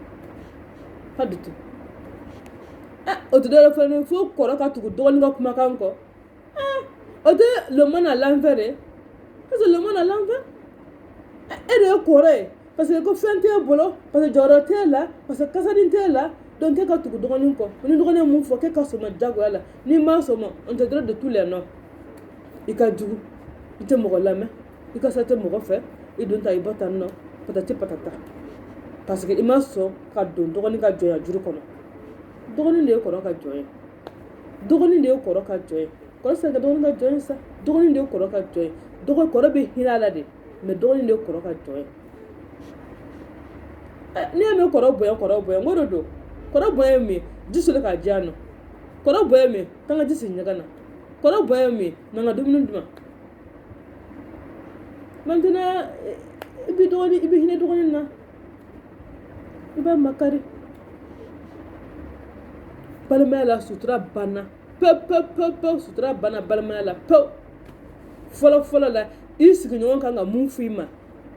pas du tout o tɛ dɔwɛrɛ fɛnɛ fo kɔrɔ ka tugu dɔgɔnin ka kumakan kɔ o tɛ le monde à l'envers de parce que le monde à l'envers e de ye kɔrɔ ye parce que ko fɛn t'e bolo parce que jɔyɔrɔ t'e la parce que kasanin t'e la donc k'e ka tugu dɔgɔnin kɔ ni dɔgɔnin ye mun fɔ k'e ka sɔn ma diyagoya la n'i m'a sɔn ma on te donne de tous les noms i ka jugu i tɛ mɔgɔ lamɛn i ka sa tɛ mɔgɔ fɛ i don ta i bɔ tan nɔ patati patata parce que i ma sɔn ka don dɔgɔnin ka jɔnya juru kɔnɔ dɔgɔnin de ye kɔrɔ ka jɔn ye dɔgɔnin de ye kɔrɔ ka jɔn ye kɔrɔ sɛ ka dɔgɔnin ka jɔn ye sa dɔgɔnin de ye kɔrɔ ka jɔn ye kɔrɔ bɛ hinɛ a la de mais dɔgɔnin de ye kɔrɔ ka jɔn ye n'i y'a mɛn kɔrɔ bonya n ko de don kɔrɔ bonya ye mun ye ji soli k'a di yan nɔ kɔrɔ bonya ye mun ye k'an ka ji sigi ɲɛgɛn na kɔrɔ bonya ye mun ye n'an ka dumuni dun maintenant i bɛ hinɛ dɔgɔnin na i b'a makari balimaya la sutura banna pewu sutura banna balimaya la pewu fɔlɔ la i sigiɲɔgɔn kan ka mun f'i ma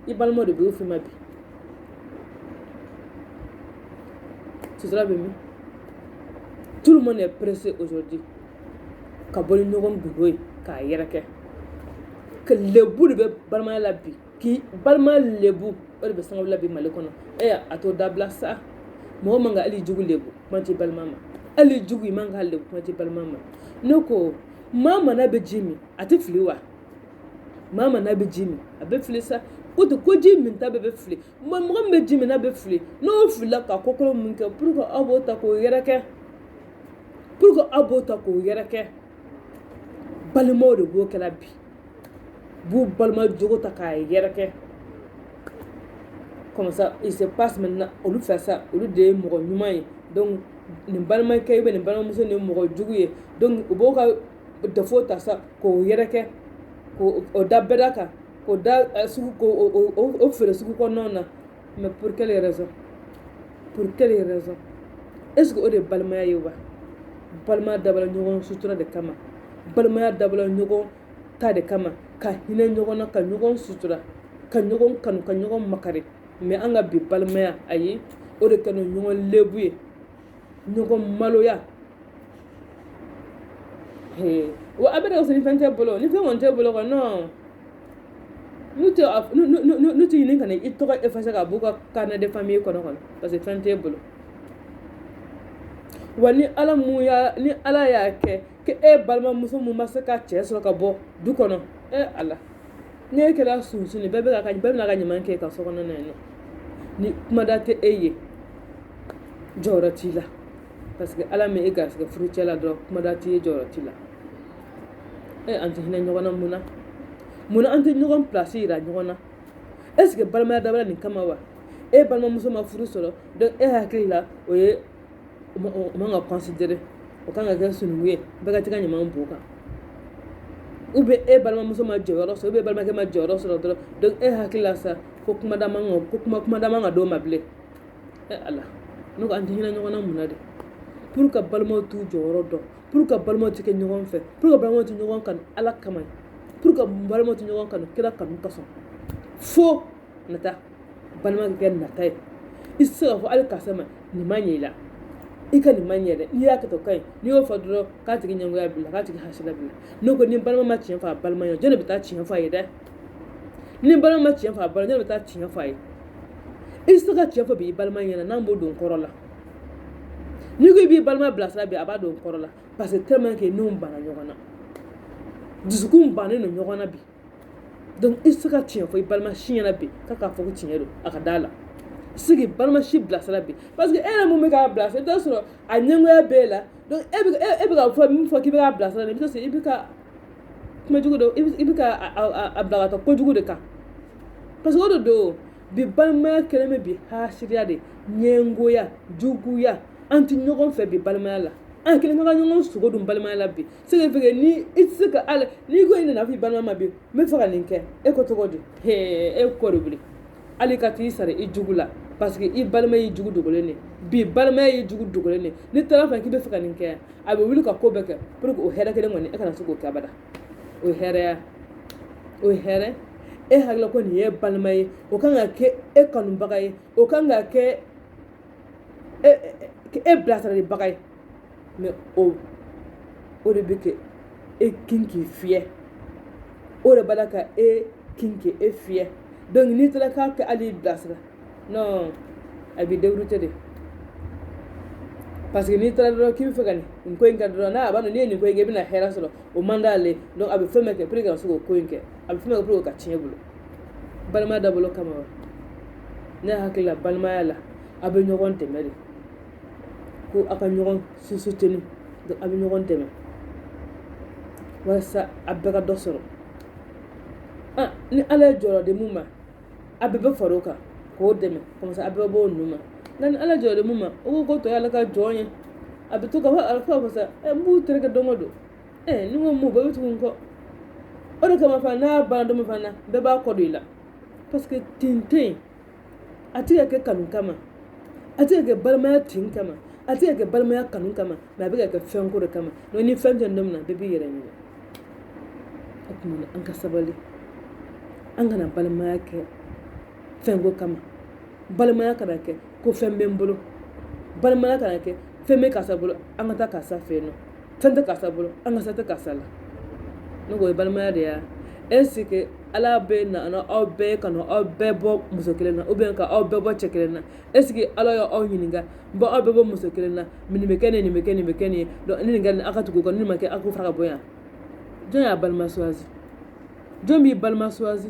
i balimaw de b'o f'i ma bi sutura bɛ min tout le monde est pressé aujourd'hui ka bɔ ni ɲɔgɔn gundo ye k'a yɛrɛkɛ que lebu de bɛ balimaya la bi k'i balimaya lebu o de bɛ sangawula bi Mali kɔnɔ a t'o dabila sa mɔgɔ man ka hali jugu lebu kuma t'i balima ma hali jugu i man ka lebu kuma t'i balima ma ne ko maa mana bɛ ji min a tɛ fili wa maa mana bɛ ji min a bɛ fili sa ko ji min ta bɛɛ bɛ fili mɔgɔ min bɛ ji min n'a bɛ fili n'o filila ka kokolo min kɛ pour que aw b'o ta k'o yɛrɛkɛ balimaw de b'o kɛla bi b'u balima jogo ta k'a yɛrɛkɛ comme ça il se passe maintenant olu fɛ sa olu de ye mɔgɔ ɲuman ye donc nin balimakɛ nin balimamuso nin ye mɔgɔ jugu ye donc u b'o ka défaut ta sa k'o yɛrɛkɛ k'o da bɛɛ da kan k'o da sugu k'o feere sugu kɔnɔnaw na mais pour quelle raison est-ce que o de ye balimaya ye wa balimaya dabɔla ɲɔgɔn sutura de kama balimaya dabɔla ɲɔgɔn ta de kama ka hinɛ ɲɔgɔn na ka ɲɔgɔn sutura ka ɲɔgɔn kanu ka ɲɔgɔn makari mais an ka bi balimaya ayi o de kɛra ɲɔgɔn lebu ye ɲɔgɔn maloya wa a bɛ ka ni fɛn t'e bolo ni fɛn kɔni t'e bolo kɔni non n'u tɛ ɲini ka na i tɔgɔ effacer ka b'u ka carnet de famille kɔnɔ parce que fɛn t'e bolo wa ni ala y'a kɛ e balimamuso mun ma se ka cɛ sɔrɔ ka bɔ du kɔnɔ ala n'e kɛra sunsun bɛɛ bɛna ka ɲuman kɛ ka so kɔnɔ na yen ni kumada tɛ e ye jɔyɔrɔ t'i la parce que ala min e garisɛgɛ furucɛ la dɔrɔn kumada t'i ye jɔyɔrɔ t'i la an tɛ hinɛ ɲɔgɔn na munna an tɛ ɲɔgɔn pilasi yira ɲɔgɔn na est ce que balimaya dabila nin kama wa e balimamuso ma furu sɔrɔ donc e hakili la o ye o man ka considérer o kan ka kɛ sunugu ye bɛɛ ka tɛ ka ɲaman b'o kan ou bien e balimamuso ma jɔyɔrɔ sɔrɔ ou bien balimakɛ ma jɔyɔrɔ sɔrɔ dɔrɔn donc e hakili la sa ko kumada man ka d'o ma bilen ala ne ko an tɛ hinɛ ɲɔgɔn na mun na de pour que balimaw t'u jɔyɔrɔ dɔn pour que balimaw tɛ kɛ ɲɔgɔn fɛ pour que balimaw tɛ ɲɔgɔn kanu ala kama pour que balimaw tɛ ɲɔgɔn kanu kira kanu ka sɔn fo nata balima ka kɛ nata ye i tɛ se k'a fɔ hali karisa ma nin ma ɲɛ i la i ka nin ma ɲɛ dɛ n'i y'a kɛ to ka ɲi n'i y'o fɔ dɔrɔn k'a tigi ɲɛngoya bila k'a tigi hasila bila n'o ko ni balima ma tiɲɛ fɔ a balima ye jɔn de bɛ taa tiɲɛ fɔ a ye dɛ ni balima ma tiɲɛ fɔ a balima jɔn de bɛ taa tiɲɛ fɔ a ye i tɛ se ka tiɲɛ fɔ bi i balima ɲɛna n'an b'o don kɔrɔ la n'i ko i b'i balima bilasira bi a b'a don kɔrɔ la parce que tellement que n'u banna ɲɔgɔn na dusukun bannen don ɲɔgɔn na bi donc i tɛ se ka tiɲɛ fɔ i balima si ɲɛna bi k'a fɔ ko tiɲɛ don a ka d'a la sigi balima si bilasira bi parce que e yɛrɛ mun bɛ k'a bilasira i bɛ t'a sɔrɔ a ɲɛngoya b'e la donc e bɛ ka fɔ min fɔ k'i bɛ k'a bilasira i bɛ t'a sɔrɔ i bɛ ka kumajugu dɔ i bɛ ka a bila ka taa kojugu de kan parce que o de don bi balimaya kɛlen bɛ bi hasiriya de ɲɛngoya juguya an tɛ ɲɔgɔn fɛ bi balimaya la an kelen ka ɲɔgɔn sogo dun balimaya la bi c'est que ni i tɛ se ka ala n'i ko i nana fɔ i balima ma bi n bɛ fɛ ka nin kɛ e ko cogo di e kɔ de wuli hali ka t'i sara i jugu la parce que i balima y'i jugu dogolen de bi balimaya y'i jugu dogolen de n'i taara fɛ k'i bɛ fɛ ka nin kɛ a bɛ wuli ka ko bɛɛ kɛ pour que o hɛrɛ kelen kɔni e kana se k'o kɛ abada o ye hɛrɛya o ye hɛrɛ e hakilila ko nin ye balima ye o kan ka kɛ e kanubaga ye o kan ka kɛ e bilasiralibaga ye mais o de bɛ kɛ e kin k'i fiyɛ o de b'a la ka e kin k'i e fiyɛ donc n'i taara k'a kɛ hali bilasira non a b'i dégoûté de parce que n'i taara dɔrɔn k'i bɛ fɛ ka nin ko in kɛ dɔrɔn n'a b'a dɔn n'i ye nin ko in kɛ i bɛna hɛrɛ sɔrɔ o man d'ale donc a bɛ fɛn bɛɛ kɛ pour que ka se k'o ko in kɛ a bɛ fɛn bɛɛ kɛ pour que ka tiɲɛ bolo balimaya dabɔla kama wa ne hakili la balimaya la a bɛ ɲɔgɔn dɛmɛ de ko a ka ɲɔgɔn soutenir donc a bɛ ɲɔgɔn dɛmɛ walasa a bɛɛ ka dɔ sɔrɔ ni ala ye jɔyɔrɔ di mun ma a bɛɛ bɛ fara o kan k'o dɛmɛ comme ça a bɛɛ bɛ bɔ o nu ma nka ni ala jɔyɔrɔ di mun ma o ko tɔ ye ala ka jɔn ye a bɛ to ka fɔ ala fɔ sa n b'u terikɛ don o don ni n ko mun bɛɛ bɛ tugu n kɔ o de kama fana n'a banna don min fana bɛɛ b'a kɔ don i la parce que tintin a tɛ ka kɛ kanu kama a tɛ ka kɛ balimaya tin kama a tɛ ka kɛ balimaya kanu kama mais a bɛ ka kɛ fɛnko de kama donc ni fɛn tɛ don min na bɛɛ b'i yɛrɛ ɲini o tuma na an ka sabali an kana balimaya kɛ fɛnko kama balimaya kana kɛ ko fɛn bɛ n bolo balimaya kana kɛ fɛn bɛ karisa bolo an ka taa karisa fɛ yen nɔ fɛn tɛ karisa bolo an ka sa tɛ karisa la ne ko o ye balimaya de ye est ce que ala bɛ na aw bɛɛ kanu aw bɛɛ bɔ muso kelen na ou bien ka aw bɛɛ bɔ cɛ kelen na est ce que ala y'aw ɲininka bon aw bɛɛ bɔ muso kelen na nin bɛ kɛ nin bɛ kɛ nin bɛ kɛ nin ye donc ni nin kɛra aw ka tugu o kɔ ni nin ma kɛ aw k'o fara ka bɔ yan jɔn y'a balima suwazi jɔn b'i balima suwazi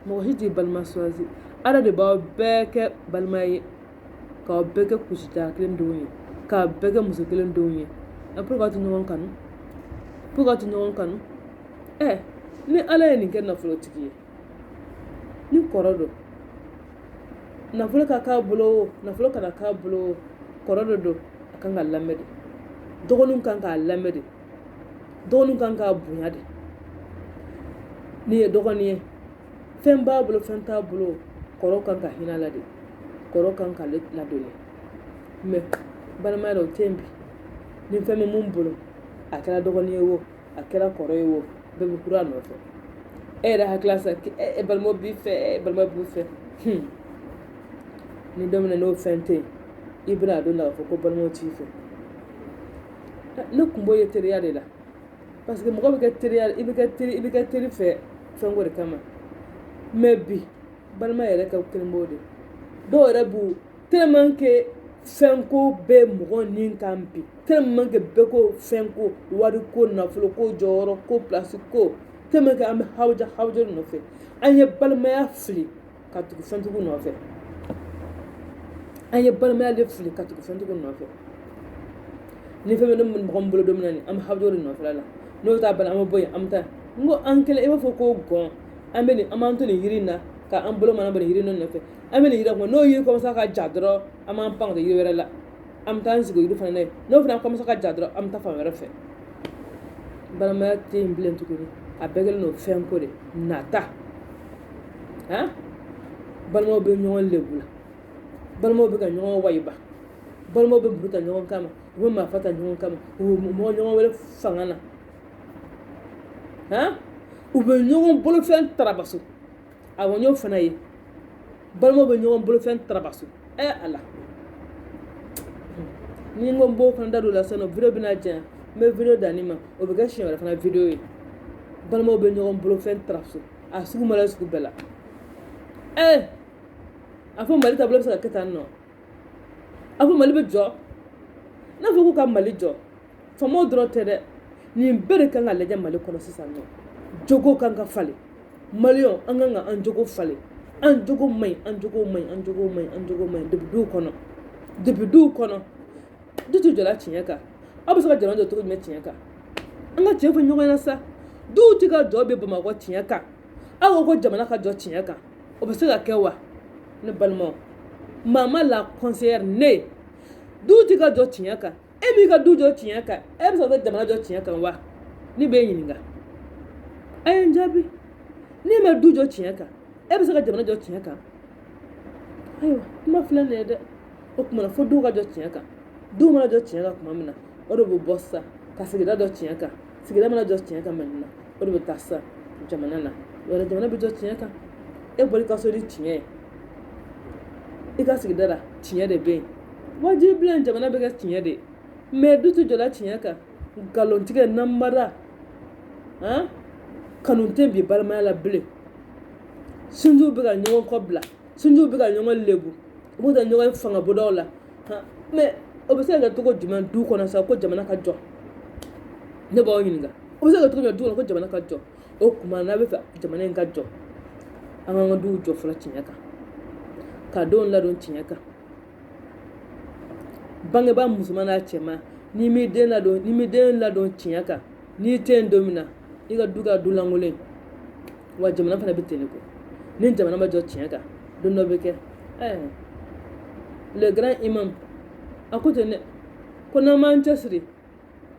mɔgɔ si t'i balima suwazi ala de b'aw bɛɛ kɛ balima ye k'aw bɛɛ kɛ kusita kelen denw ye k'a bɛɛ kɛ muso kelen denw ye pour que aw tɛ ɲɔgɔn kanu pour que aw tɛ ɲɔgɔn kanu ni ala ye nin kɛ nafolotigi ye ni kɔrɔ don nafolo ka k'a bolo o nafolo kana k'a bolo o kɔrɔ de don a kan ka lamɛn de dɔgɔninw kan k'a lamɛn de dɔgɔninw kan k'a bonya de n'i ye dɔgɔnin ye fɛn b'a bolo fɛn t'a bolo kɔrɔ kan ka hinɛ a la de kɔrɔ kan ka ladonni mais balimaya la o tɛ yen bi ni fɛn bɛ mun bolo a kɛra dɔgɔnin ye o a kɛra kɔrɔ ye o bɛɛ bɛ kura nɔfɛ e yɛrɛ hakili sa balimaw b'i fɛ balima b'u fɛ ni don min na n'o fɛn tɛ yen i bɛna a don la k'a fɔ ko balimaw t'i fɛ ne kun b'o ye teriya de la parce que mɔgɔ bɛ kɛ teriya i bɛ kɛ teri fɛ fɛnko de kama mais bi balima yɛrɛ ka kelen b'o de dɔw yɛrɛ b'u tellement que fɛn ko bɛ mɔgɔ ni kan bi tellement que bɛɛ ko fɛn ko wari ko nafolo ko jɔyɔrɔ ko place ko tellement que an bɛ hawuja nɔfɛ an ye balimaya fili ka tugu fɛntigiw nɔfɛ an ye balimaya de fili ka tugu fɛntigiw nɔfɛ ni fɛn bɛ mɔgɔ min bolo don min na ni an bɛ hawuja de nɔfɛ la n'o t'a bali an bɛ bɔ yen an bɛ taa n ko an kɛlen i b'a fɔ ko gɔn an bɛ nin an b'an to nin yiri in na ka an bolo mana bɔ nin yiri in nɔfɛ an bɛ nin yiri kɔnɔ n'o yiri commence ka ja dɔrɔn an b'an pan ka taa yiri wɛrɛ la an bɛ taa an sigi o yiri fana na yen n'o fana commence ka ja dɔrɔn an bɛ taa fan wɛrɛ fɛ balimaya tɛ yen bilen tuguni a bɛɛ kɛlen don fɛn ko de nata han balimaw bɛ ɲɔgɔn lebu la balimaw bɛ ka ɲɔgɔn wayiba balimaw bɛ muru ta ɲɔgɔn kama u bɛ marifa ta ɲɔgɔn kama u bɛ mɔgɔ ɲɔgɔn wɛrɛ fanga na han u bɛ ɲɔgɔn bolofɛn tarabaso awɔ n y'o fana ye balimaw bɛ ɲɔgɔn bolofɛn tarabaso ala ni n ko n b'o fana da don la sisan nɔ video bɛna janya n bɛ video da nin ma o bɛ kɛ siɲɛ wɛrɛ fana video ye balimaw bɛ ɲɔgɔn bolofɛn tarabaso a sugu mana sugu bɛɛ la a fɔ mali taabolo bɛ se ka kɛ tan nɔ a fɔ mali bɛ jɔ n'a fɔ k'u ka mali jɔ faamaw dɔrɔn tɛ dɛ nin bɛɛ de kan ka lajɛ mali kɔnɔ sisan nɔ jogo kan ka falen maliyɛnw an kan ka an jogo falen an jogo man ɲi an jogo man ɲi an jogo man ɲi an jogo man ɲi depuis duw kɔnɔ du tɛ jɔla tiɲɛ kan aw bɛ se ka jamana jɔ cogo jumɛn tiɲɛ kan an ka tiɲɛ fɔ ɲɔgɔn ɲɛna sa duw tɛ ka jɔ bɛ bamakɔ tiɲɛ kan aw ko jamana ka jɔ tiɲɛ kan o bɛ se ka kɛ wa ne balimaw mama la conseillère ne duw tɛ ka jɔ tiɲɛ kan e m'i ka du jɔ tiɲɛ kan e bɛ se ka jamana jɔ tiɲɛ kan wa ne bɛ ɲininka a ye n jaabi ne ma du jɔ tiɲɛ kan e bɛ se ka jamana jɔ tiɲɛ kan ayiwa kuma filɛ nin ye dɛ o kumana fo duw ka jɔ tiɲɛ kan duw mana jɔ tiɲɛ kan tuma min na o de bɛ bɔ sisan ka sigida jɔ tiɲɛ kan sigida mana jɔ tiɲɛ kan mɛnina o de bɛ taa sisan jamana na wala jamana bɛ jɔ tiɲɛ kan e bɔra i ka so ni tiɲɛ ye i ka sigida la tiɲɛ de bɛ yen wajibi bilen jamana bɛ kɛ tiɲɛ de mɛ du tɛ jɔla tiɲɛ kan nkalontigɛ namara han kanu tɛ bi balimaya la bilen sinjiw bɛ ka ɲɔgɔn kɔ bila sinjiw bɛ ka ɲɔgɔn lebu u b'u ta ɲɔgɔn fanga bɔdaw la mɛ o bɛ se ka kɛ cogo jumɛn du kɔnɔ sa ko jamana ka jɔ ne b'aw ɲininka o bɛ se ka kɛ cogo jumɛn du kɔnɔ ko jamana ka jɔ o kuma n'a bɛ fɛ jamana in ka jɔ an k'an ka duw jɔ fɔlɔ tiɲɛ kan ka denw ladon tiɲɛ kan bangebaa musoman n'a cɛman n'i m'i den ladon tiɲɛ kan n'i tɛ yen don min na i ka du ka du lankolon wa jamana fana bɛ ten de kɔ ni jamana ma jɔ tiɲɛ kan don dɔ bɛ kɛ le grand imam a ko ten dɛ ko n'an m'an cɛsiri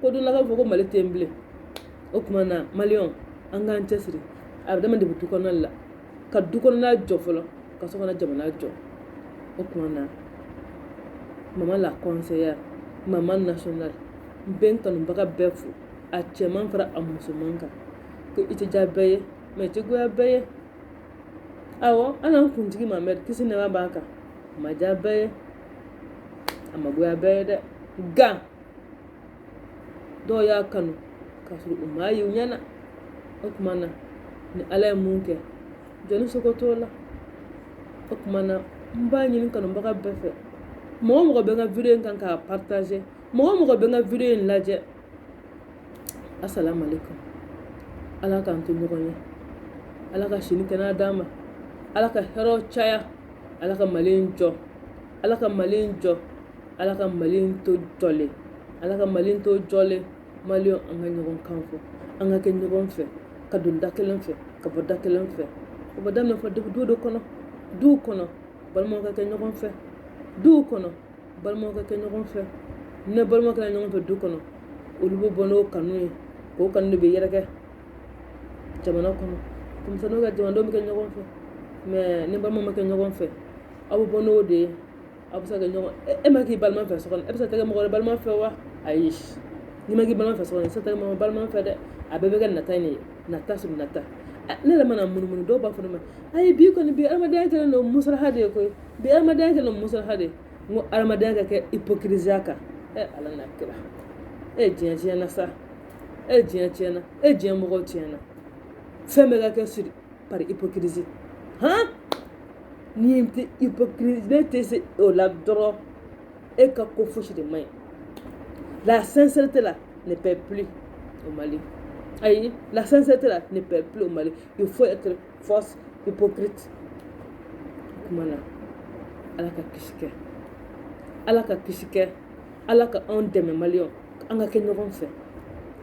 ko don dɔ k'a fɔ ko mali tɛ yen bilen o tuma na maliyɛnw an k'an cɛsiri a bɛ daminɛ depi du kɔnɔna la ka du kɔnɔna jɔ fɔlɔ ka so kɔnɔ jamana jɔ o tuma na mama la conseillère mama nationale n bɛ n kanubaga bɛɛ fo a cɛman fara a musoman kan ko i tɛ diya bɛɛ ye mɛ i tɛ goya bɛɛ ye awɔ hali an kuntigi mamɛdi kisi nɛɛma b'a kan a ma diya bɛɛ ye a ma goya bɛɛ ye dɛ nka dɔw y'a kanu k'a sɔrɔ u m'a ye u ɲɛna o tuma na ni ala ye mun kɛ jɔnni sogo t'o la o tuma na n b'a ɲini kanubaga bɛɛ fɛ mɔgɔ o mɔgɔ bɛ n ka video in kan k'a partager mɔgɔ o mɔgɔ bɛ n ka video in lajɛ assalamu alaikum ala k'an to ɲɔgɔn ye ala ka sini kɛnɛya d'an ma ala ka hɛrɛw caya ala ka mali in jɔ ala ka mali in jɔ ala ka mali in to jɔlen ala ka mali in to jɔlen maliyɛnw an ka ɲɔgɔn kan fɔ an ka kɛ ɲɔgɔn fɛ ka don da kelen fɛ ka bɔ da kelen fɛ o bɛ daminɛ fɔ duw kɔnɔ balimaw ka kɛ ɲɔgɔn fɛ duw kɔnɔ balimaw ka kɛ ɲɔgɔn fɛ ne balimaw kɛra ɲɔgɔn fɛ du kɔnɔ olu bɛ bɔ n'o kanu ye k'o kanu de bɛ yɛrɛkɛ jamana kɔnɔ denmisɛnninw ka jamanadenw bɛ kɛ ɲɔgɔn fɛ mɛ ni balimaw ma kɛ ɲɔgɔn fɛ aw bɛ bɔ n'o de ye aw bɛ se ka kɛ ɲɔgɔn e ma k'i balima fɛ so kɔnɔ e bɛ se ka kɛ mɔgɔ wɛrɛ balima fɛ wa ayi n'i ma k'i balima fɛ so kɔnɔ i tɛ se ka kɛ mɔgɔ balima fɛ dɛ a bɛɛ bɛ kɛ nata in de ye nata sur nata ne yɛrɛ mana munumunu dɔw b'a fɔ ne ma ayi bi kɔni bi adamadenya kɛlen don musalaha de ye koyi bi adamadenya kɛlen don musalaha de ye n ko adamadenya ka kɛ hypocrisia kan ala n'a kira diɲɛ tiɲɛna sa diɲɛ tiɲɛna diɲɛ mɔgɔw tiɲɛna fɛn bɛɛ ka kɛ sur par hypocrisie han ni tɛ hypocrisie ne tɛ se o la dɔrɔn e ka ko fosi de man ɲi. La sincérité là ne paie plus au Mali. Aïe, la sincérité là ne paie plus au Mali. Il faut être fausse, hypocrite. Comment là? Ala ka kisi kɛ. Ala ka kisi kɛ. Ala ka anw dɛmɛ Maliyɛnw. An ka kɛ ɲɔgɔn fɛ.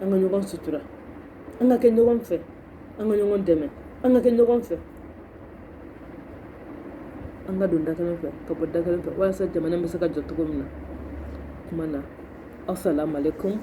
An ka ɲɔgɔn sutura. An ka kɛ ɲɔgɔn fɛ. An ka ɲɔgɔn dɛmɛ. An ka kɛ ɲɔgɔn fɛ. An ka don da kelen fɛ ka bɔ da kelen fɛ walasa jamana bɛ se ka jɔ cogo min na. Kuma na. Assalamu alaikum.